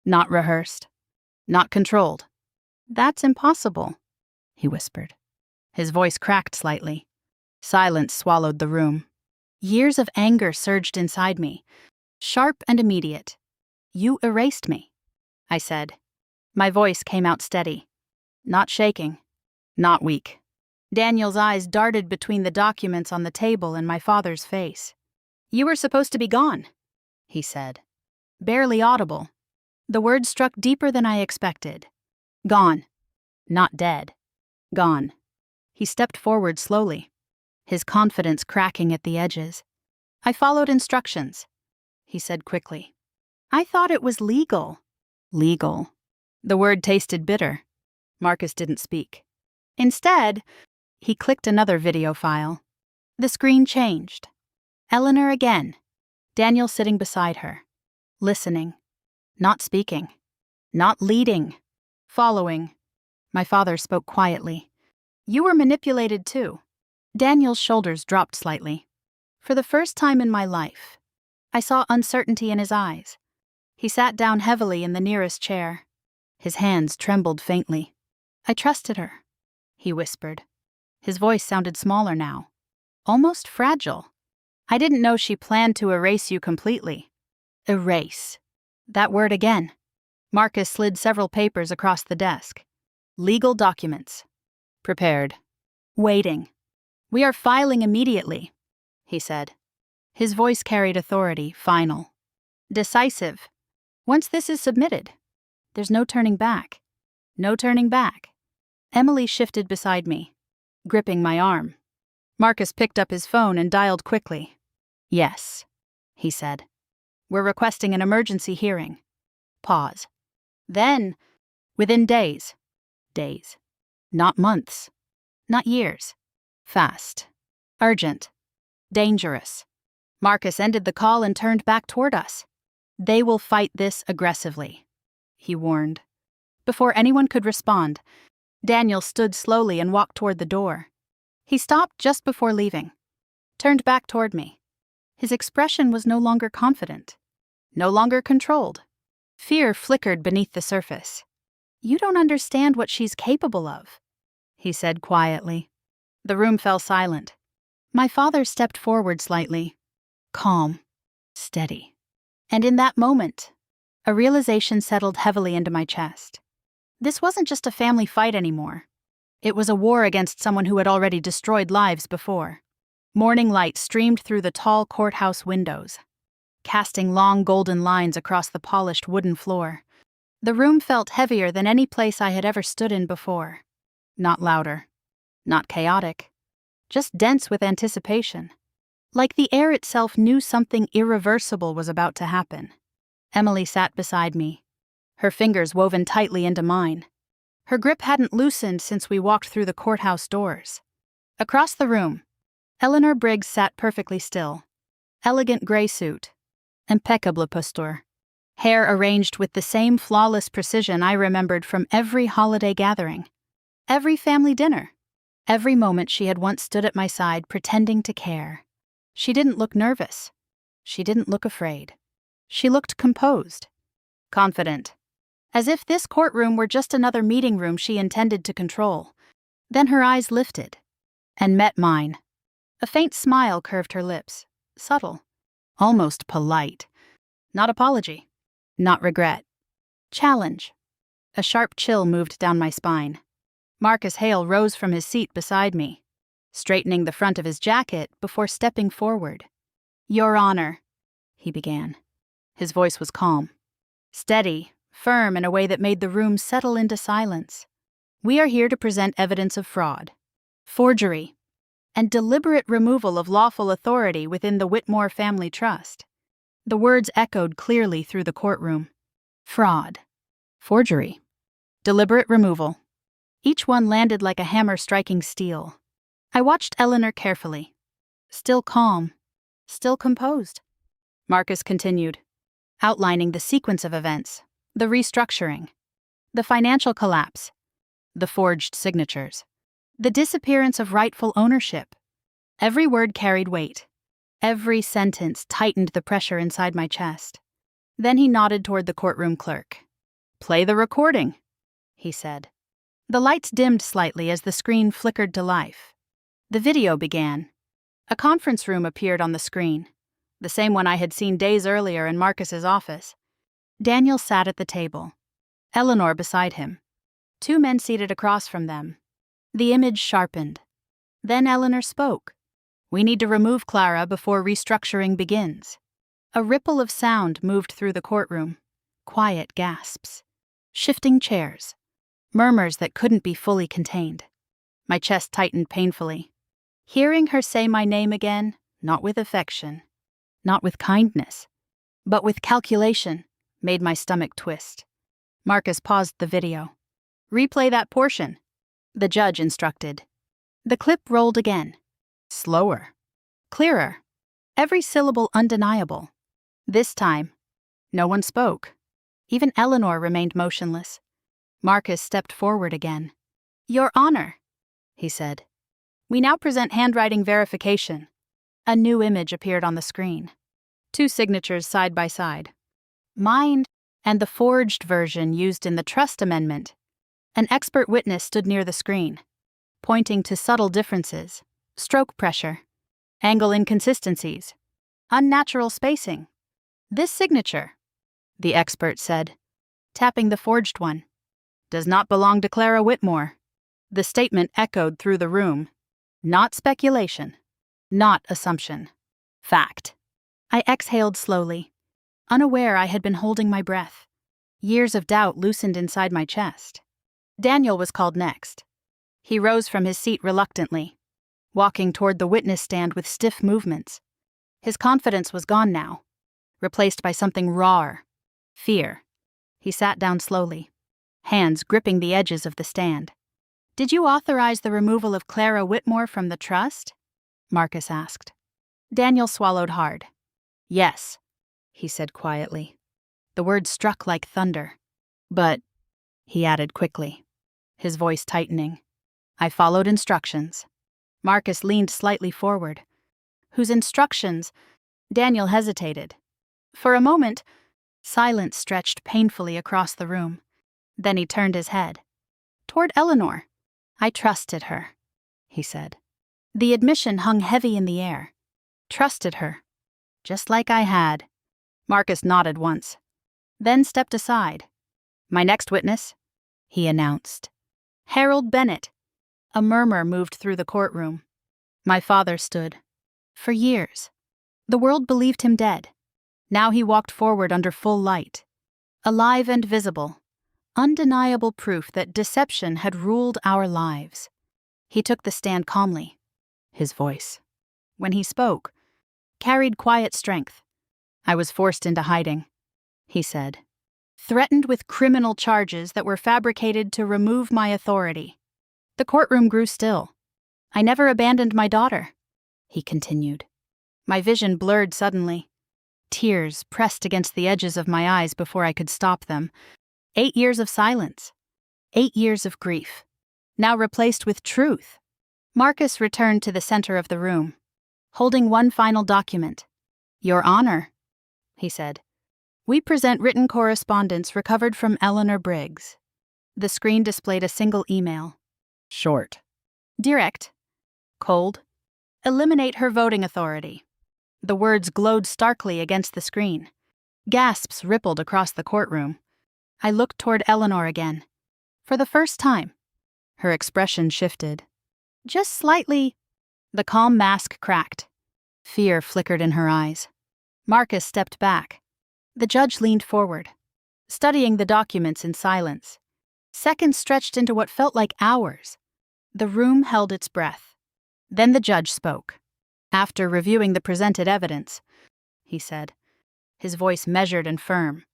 Not rehearsed. Not controlled. "That's impossible," he whispered. His voice cracked slightly. Silence swallowed the room. Years of anger surged inside me, sharp and immediate. "You erased me," I said. My voice came out steady. Not shaking. Not weak. Daniel's eyes darted between the documents on the table and my father's face. "You were supposed to be gone," he said. Barely audible. The words struck deeper than I expected. Gone. Not dead. Gone. He stepped forward slowly, his confidence cracking at the edges. "I followed instructions," he said quickly. "I thought it was legal." Legal. The word tasted bitter. Marcus didn't speak. Instead, he clicked another video file. The screen changed. Eleanor again. Daniel sitting beside her. Listening. Not speaking. Not leading. Following. My father spoke quietly. "You were manipulated too." Daniel's shoulders dropped slightly. For the first time in my life, I saw uncertainty in his eyes. He sat down heavily in the nearest chair. His hands trembled faintly. "I trusted her," he whispered. His voice sounded smaller now. Almost fragile. "I didn't know she planned to erase you completely." Erase. That word again. Marcus slid several papers across the desk. Legal documents. Prepared. Waiting. "We are filing immediately," he said. His voice carried authority, final. Decisive. "Once this is submitted, there's no turning back. No turning back." Emily shifted beside me, gripping my arm. Marcus picked up his phone and dialed quickly. "Yes," he said. "We're requesting an emergency hearing." Pause. Then, within days. Days. Not months. Not years. Fast. Urgent. Dangerous. Marcus ended the call and turned back toward us. "They will fight this aggressively," he warned. Before anyone could respond, Daniel stood slowly and walked toward the door. He stopped just before leaving, turned back toward me. His expression was no longer confident, no longer controlled. Fear flickered beneath the surface. "You don't understand what she's capable of," he said quietly. The room fell silent. My father stepped forward slightly, calm, steady. And in that moment, a realization settled heavily into my chest. This wasn't just a family fight anymore. It was a war against someone who had already destroyed lives before. Morning light streamed through the tall courthouse windows, casting long golden lines across the polished wooden floor. The room felt heavier than any place I had ever stood in before. Not louder, not chaotic, just dense with anticipation. Like the air itself knew something irreversible was about to happen. Emily sat beside me, her fingers woven tightly into mine. Her grip hadn't loosened since we walked through the courthouse doors. Across the room, Eleanor Briggs sat perfectly still. Elegant gray suit, impeccable posture. Hair arranged with the same flawless precision I remembered from every holiday gathering, every family dinner, every moment she had once stood at my side pretending to care. She didn't look nervous. She didn't look afraid. She looked composed, confident, as if this courtroom were just another meeting room she intended to control. Then her eyes lifted and met mine. A faint smile curved her lips, subtle, almost polite. Not apology, not regret. Challenge. A sharp chill moved down my spine. Marcus Hale rose from his seat beside me, straightening the front of his jacket before stepping forward. "Your Honor," he began. His voice was calm, steady, firm in a way that made the room settle into silence. "We are here to present evidence of fraud, forgery, and deliberate removal of lawful authority within the Whitmore family trust." The words echoed clearly through the courtroom. Fraud, forgery, deliberate removal. Each one landed like a hammer striking steel. I watched Eleanor carefully. Still calm, still composed. Marcus continued, outlining the sequence of events, the restructuring, the financial collapse, the forged signatures, the disappearance of rightful ownership. Every word carried weight. Every sentence tightened the pressure inside my chest. Then he nodded toward the courtroom clerk. "Play the recording," he said. The lights dimmed slightly as the screen flickered to life. The video began. A conference room appeared on the screen, the same one I had seen days earlier in Marcus's office. Daniel sat at the table, Eleanor beside him, two men seated across from them. The image sharpened. Then Eleanor spoke. "We need to remove Clara before restructuring begins." A ripple of sound moved through the courtroom. Quiet gasps. Shifting chairs. Murmurs that couldn't be fully contained. My chest tightened painfully. Hearing her say my name again, not with affection, not with kindness, but with calculation, made my stomach twist. Marcus paused the video. "Replay that portion," the judge instructed. The clip rolled again. Slower. Clearer. Every syllable undeniable. This time, no one spoke. Even Eleanor remained motionless. Marcus stepped forward again. "Your Honor," he said. "We now present handwriting verification." A new image appeared on the screen. Two signatures side by side. Mine and the forged version used in the trust amendment. An expert witness stood near the screen, pointing to subtle differences, stroke pressure, angle inconsistencies, unnatural spacing. "This signature," the expert said, tapping the forged one, "does not belong to Clara Whitmore." The statement echoed through the room. Not speculation. Not assumption. Fact. I exhaled slowly, unaware I had been holding my breath. Years of doubt loosened inside my chest. Daniel was called next. He rose from his seat reluctantly, walking toward the witness stand with stiff movements. His confidence was gone now, replaced by something rawer. Fear. He sat down slowly, hands gripping the edges of the stand. "Did you authorize the removal of Clara Whitmore from the trust?" Marcus asked. Daniel swallowed hard. "Yes," he said quietly. The words struck like thunder. "But," he added quickly, his voice tightening, "I followed instructions." Marcus leaned slightly forward. "Whose instructions?" Daniel hesitated. For a moment, silence stretched painfully across the room. Then he turned his head. Toward Eleanor. "I trusted her," he said. The admission hung heavy in the air. Trusted her. Just like I had. Marcus nodded once, then stepped aside. "My next witness," he announced. "Harold Bennett." A murmur moved through the courtroom. My father stood. For years. The world believed him dead. Now he walked forward under full light. Alive and visible. Undeniable proof that deception had ruled our lives. He took the stand calmly. His voice, when he spoke, carried quiet strength. "I was forced into hiding," he said. "Threatened with criminal charges that were fabricated to remove my authority." The courtroom grew still. "I never abandoned my daughter," he continued. My vision blurred suddenly. Tears pressed against the edges of my eyes before I could stop them. 8 years of silence. 8 years of grief. Now replaced with truth. Marcus returned to the center of the room, holding one final document. "Your Honor," he said, "we present written correspondence recovered from Eleanor Briggs." The screen displayed a single email. Short. Direct. Cold. "Eliminate her voting authority." The words glowed starkly against the screen. Gasps rippled across the courtroom. I looked toward Eleanor again. For the first time, her expression shifted. Just slightly. The calm mask cracked. Fear flickered in her eyes. Marcus stepped back. The judge leaned forward, studying the documents in silence. Seconds stretched into what felt like hours. The room held its breath. Then the judge spoke. After reviewing the presented evidence, he said, his voice measured and firm,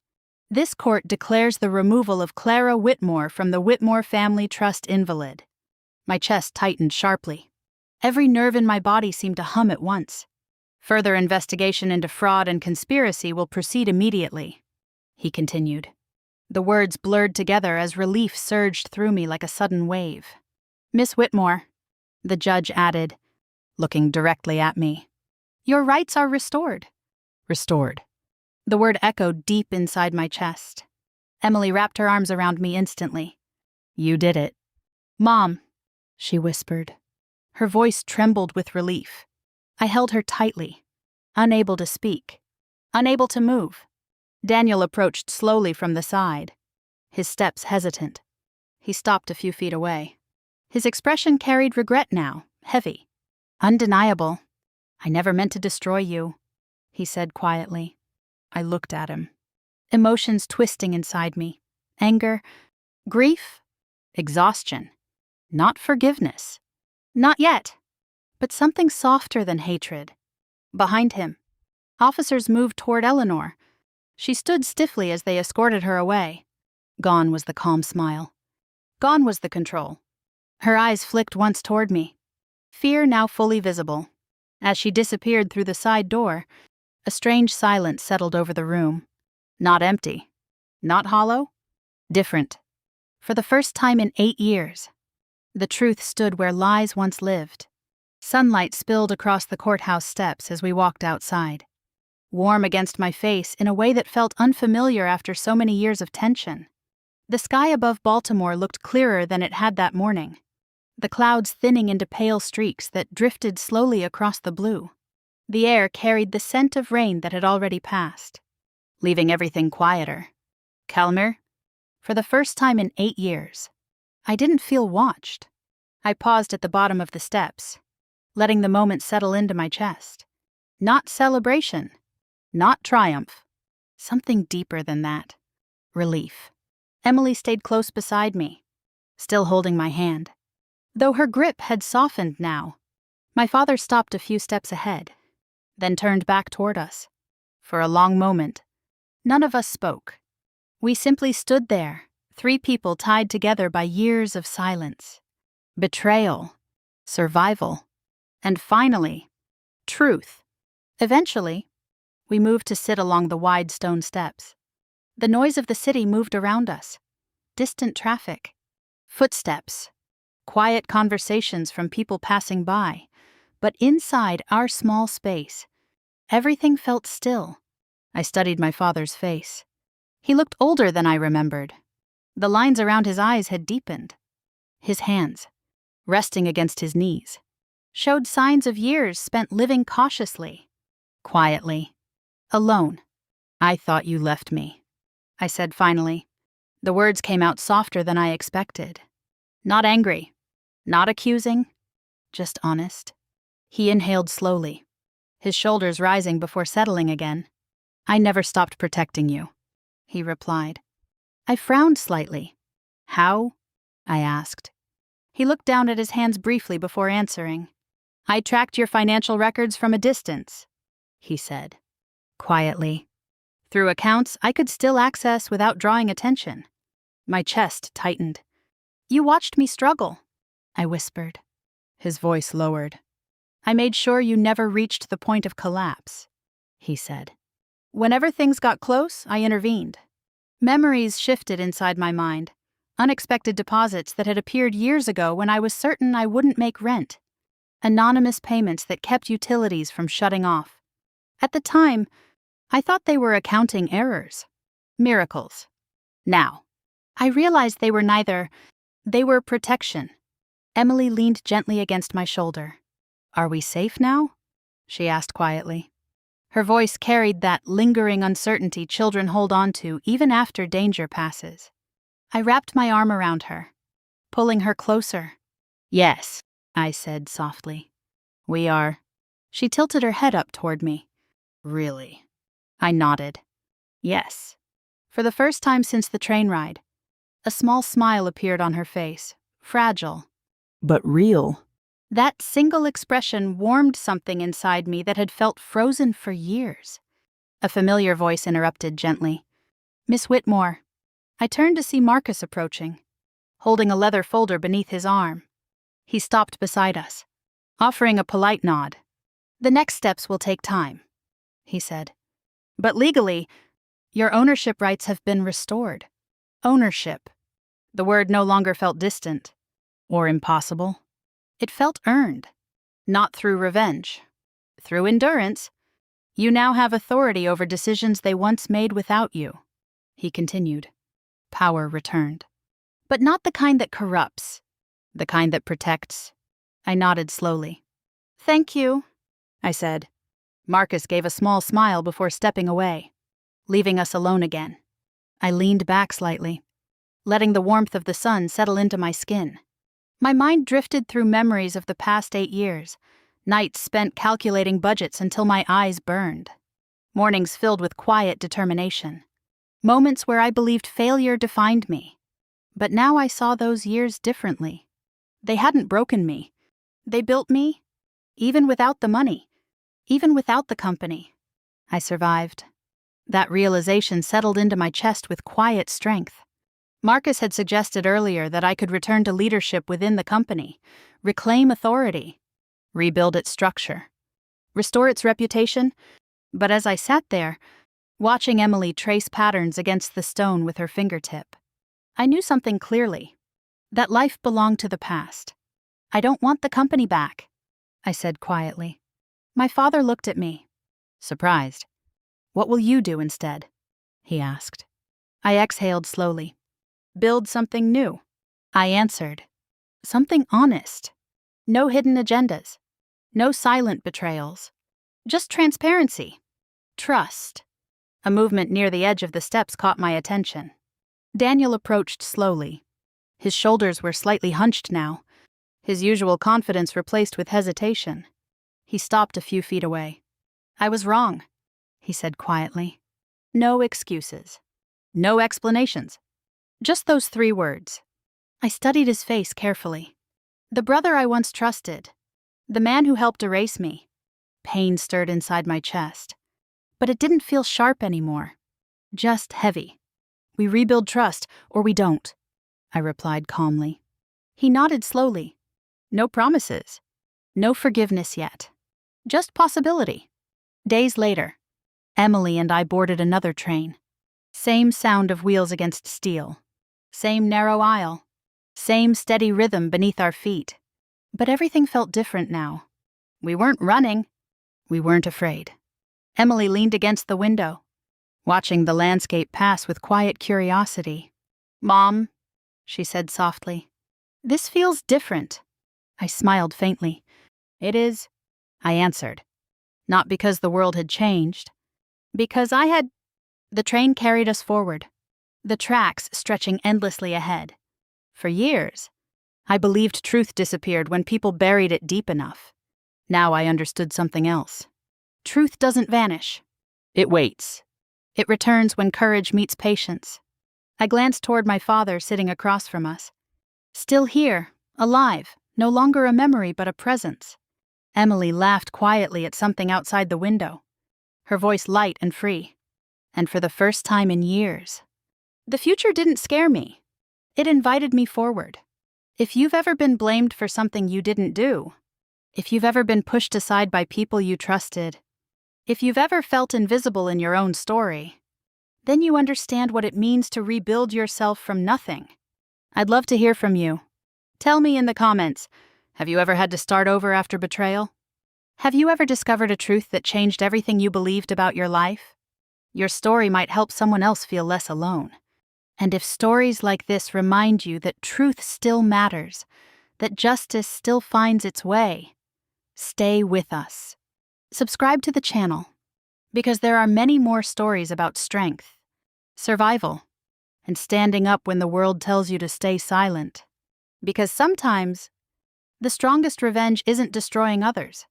"This court declares the removal of Clara Whitmore from the Whitmore Family Trust invalid." My chest tightened sharply. Every nerve in my body seemed to hum at once. Further investigation into fraud and conspiracy will proceed immediately, he continued. The words blurred together as relief surged through me like a sudden wave. Miss Whitmore, the judge added, looking directly at me. Your rights are restored. Restored. The word echoed deep inside my chest. Emily wrapped her arms around me instantly. You did it. Mom, she whispered. Her voice trembled with relief. I held her tightly, unable to speak, unable to move. Daniel approached slowly from the side, his steps hesitant. He stopped a few feet away. His expression carried regret now, heavy, undeniable. I never meant to destroy you, he said quietly. I looked at him, emotions twisting inside me. Anger, grief, exhaustion. Not forgiveness. Not yet. But something softer than hatred. Behind him, officers moved toward Eleanor. She stood stiffly as they escorted her away. Gone was the calm smile. Gone was the control. Her eyes flicked once toward me, fear now fully visible. As she disappeared through the side door, a strange silence settled over the room. Not empty. Not hollow. Different. For the first time in 8 years, the truth stood where lies once lived. Sunlight spilled across the courthouse steps as we walked outside, warm against my face in a way that felt unfamiliar after so many years of tension. The sky above Baltimore looked clearer than it had that morning, the clouds thinning into pale streaks that drifted slowly across the blue. The air carried the scent of rain that had already passed, leaving everything quieter, calmer. For the first time in 8 years, I didn't feel watched. I paused at the bottom of the steps, letting the moment settle into my chest. Not celebration, not triumph. Something deeper than that. Relief. Emily stayed close beside me, still holding my hand. Though her grip had softened now, my father stopped a few steps ahead, then turned back toward us. For a long moment, none of us spoke. We simply stood there, 3 people tied together by years of silence. Betrayal, survival, and finally, truth. Eventually, we moved to sit along the wide stone steps. The noise of the city moved around us. Distant traffic, footsteps, quiet conversations from people passing by. But inside our small space, everything felt still. I studied my father's face. He looked older than I remembered. The lines around his eyes had deepened. His hands, resting against his knees, showed signs of years spent living cautiously, quietly, alone. I thought you left me, I said finally. The words came out softer than I expected. Not angry, not accusing, just honest. He inhaled slowly, his shoulders rising before settling again. I never stopped protecting you, he replied. I frowned slightly. How? I asked. He looked down at his hands briefly before answering. I tracked your financial records from a distance, he said, quietly. Through accounts I could still access without drawing attention. My chest tightened. You watched me struggle, I whispered. His voice lowered. I made sure you never reached the point of collapse, he said. Whenever things got close, I intervened. Memories shifted inside my mind, unexpected deposits that had appeared years ago when I was certain I wouldn't make rent, anonymous payments that kept utilities from shutting off. At the time, I thought they were accounting errors, miracles. Now, I realized they were neither. They were protection. Emily leaned gently against my shoulder. Are we safe now? She asked quietly. Her voice carried that lingering uncertainty children hold on to even after danger passes. I wrapped my arm around her, pulling her closer. Yes, I said softly. We are. She tilted her head up toward me. Really? I nodded. Yes. For the first time since the train ride, a small smile appeared on her face, fragile, but real. That single expression warmed something inside me that had felt frozen for years. A familiar voice interrupted gently. Miss Whitmore. I turned to see Marcus approaching, holding a leather folder beneath his arm. He stopped beside us, offering a polite nod. The next steps will take time, he said. But legally, your ownership rights have been restored. Ownership. The word no longer felt distant or impossible. It felt earned, not through revenge, through endurance. You now have authority over decisions they once made without you, he continued. Power returned. But not the kind that corrupts, the kind that protects. I nodded slowly. Thank you, I said. Marcus gave a small smile before stepping away, leaving us alone again. I leaned back slightly, letting the warmth of the sun settle into my skin. My mind drifted through memories of the past 8 years, nights spent calculating budgets until my eyes burned, mornings filled with quiet determination, moments where I believed failure defined me. But now I saw those years differently. They hadn't broken me. They built me, even without the money, even without the company. I survived. That realization settled into my chest with quiet strength. Marcus had suggested earlier that I could return to leadership within the company, reclaim authority, rebuild its structure, restore its reputation. But as I sat there, watching Emily trace patterns against the stone with her fingertip, I knew something clearly, that life belonged to the past. I don't want the company back, I said quietly. My father looked at me, surprised. What will you do instead? He asked. I exhaled slowly. Build something new, I answered. Something honest. No hidden agendas. No silent betrayals. Just transparency. Trust. A movement near the edge of the steps caught my attention. Daniel approached slowly. His shoulders were slightly hunched now, his usual confidence replaced with hesitation. He stopped a few feet away. I was wrong, he said quietly. No excuses. No explanations. Just those 3 words. I studied his face carefully. The brother I once trusted. The man who helped erase me. Pain stirred inside my chest. But it didn't feel sharp anymore. Just heavy. We rebuild trust, or we don't, I replied calmly. He nodded slowly. No promises. No forgiveness yet. Just possibility. Days later, Emily and I boarded another train. Same sound of wheels against steel. Same narrow aisle. Same steady rhythm beneath our feet. But everything felt different now. We weren't running. We weren't afraid. Emily leaned against the window, watching the landscape pass with quiet curiosity. Mom, she said softly, this feels different. I smiled faintly. It is, I answered. Not because the world had changed. Because I had... The train carried us forward, the tracks stretching endlessly ahead. For years, I believed truth disappeared when people buried it deep enough. Now I understood something else. Truth doesn't vanish. It waits. It returns when courage meets patience. I glanced toward my father sitting across from us. Still here, alive, no longer a memory but a presence. Emily laughed quietly at something outside the window, her voice light and free. And for the first time in years, the future didn't scare me. It invited me forward. If you've ever been blamed for something you didn't do, if you've ever been pushed aside by people you trusted, if you've ever felt invisible in your own story, then you understand what it means to rebuild yourself from nothing. I'd love to hear from you. Tell me in the comments, have you ever had to start over after betrayal? Have you ever discovered a truth that changed everything you believed about your life? Your story might help someone else feel less alone. And if stories like this remind you that truth still matters, that justice still finds its way, stay with us. Subscribe to the channel, because there are many more stories about strength, survival, and standing up when the world tells you to stay silent. Because sometimes, the strongest revenge isn't destroying others.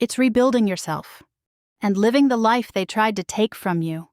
It's rebuilding yourself and living the life they tried to take from you.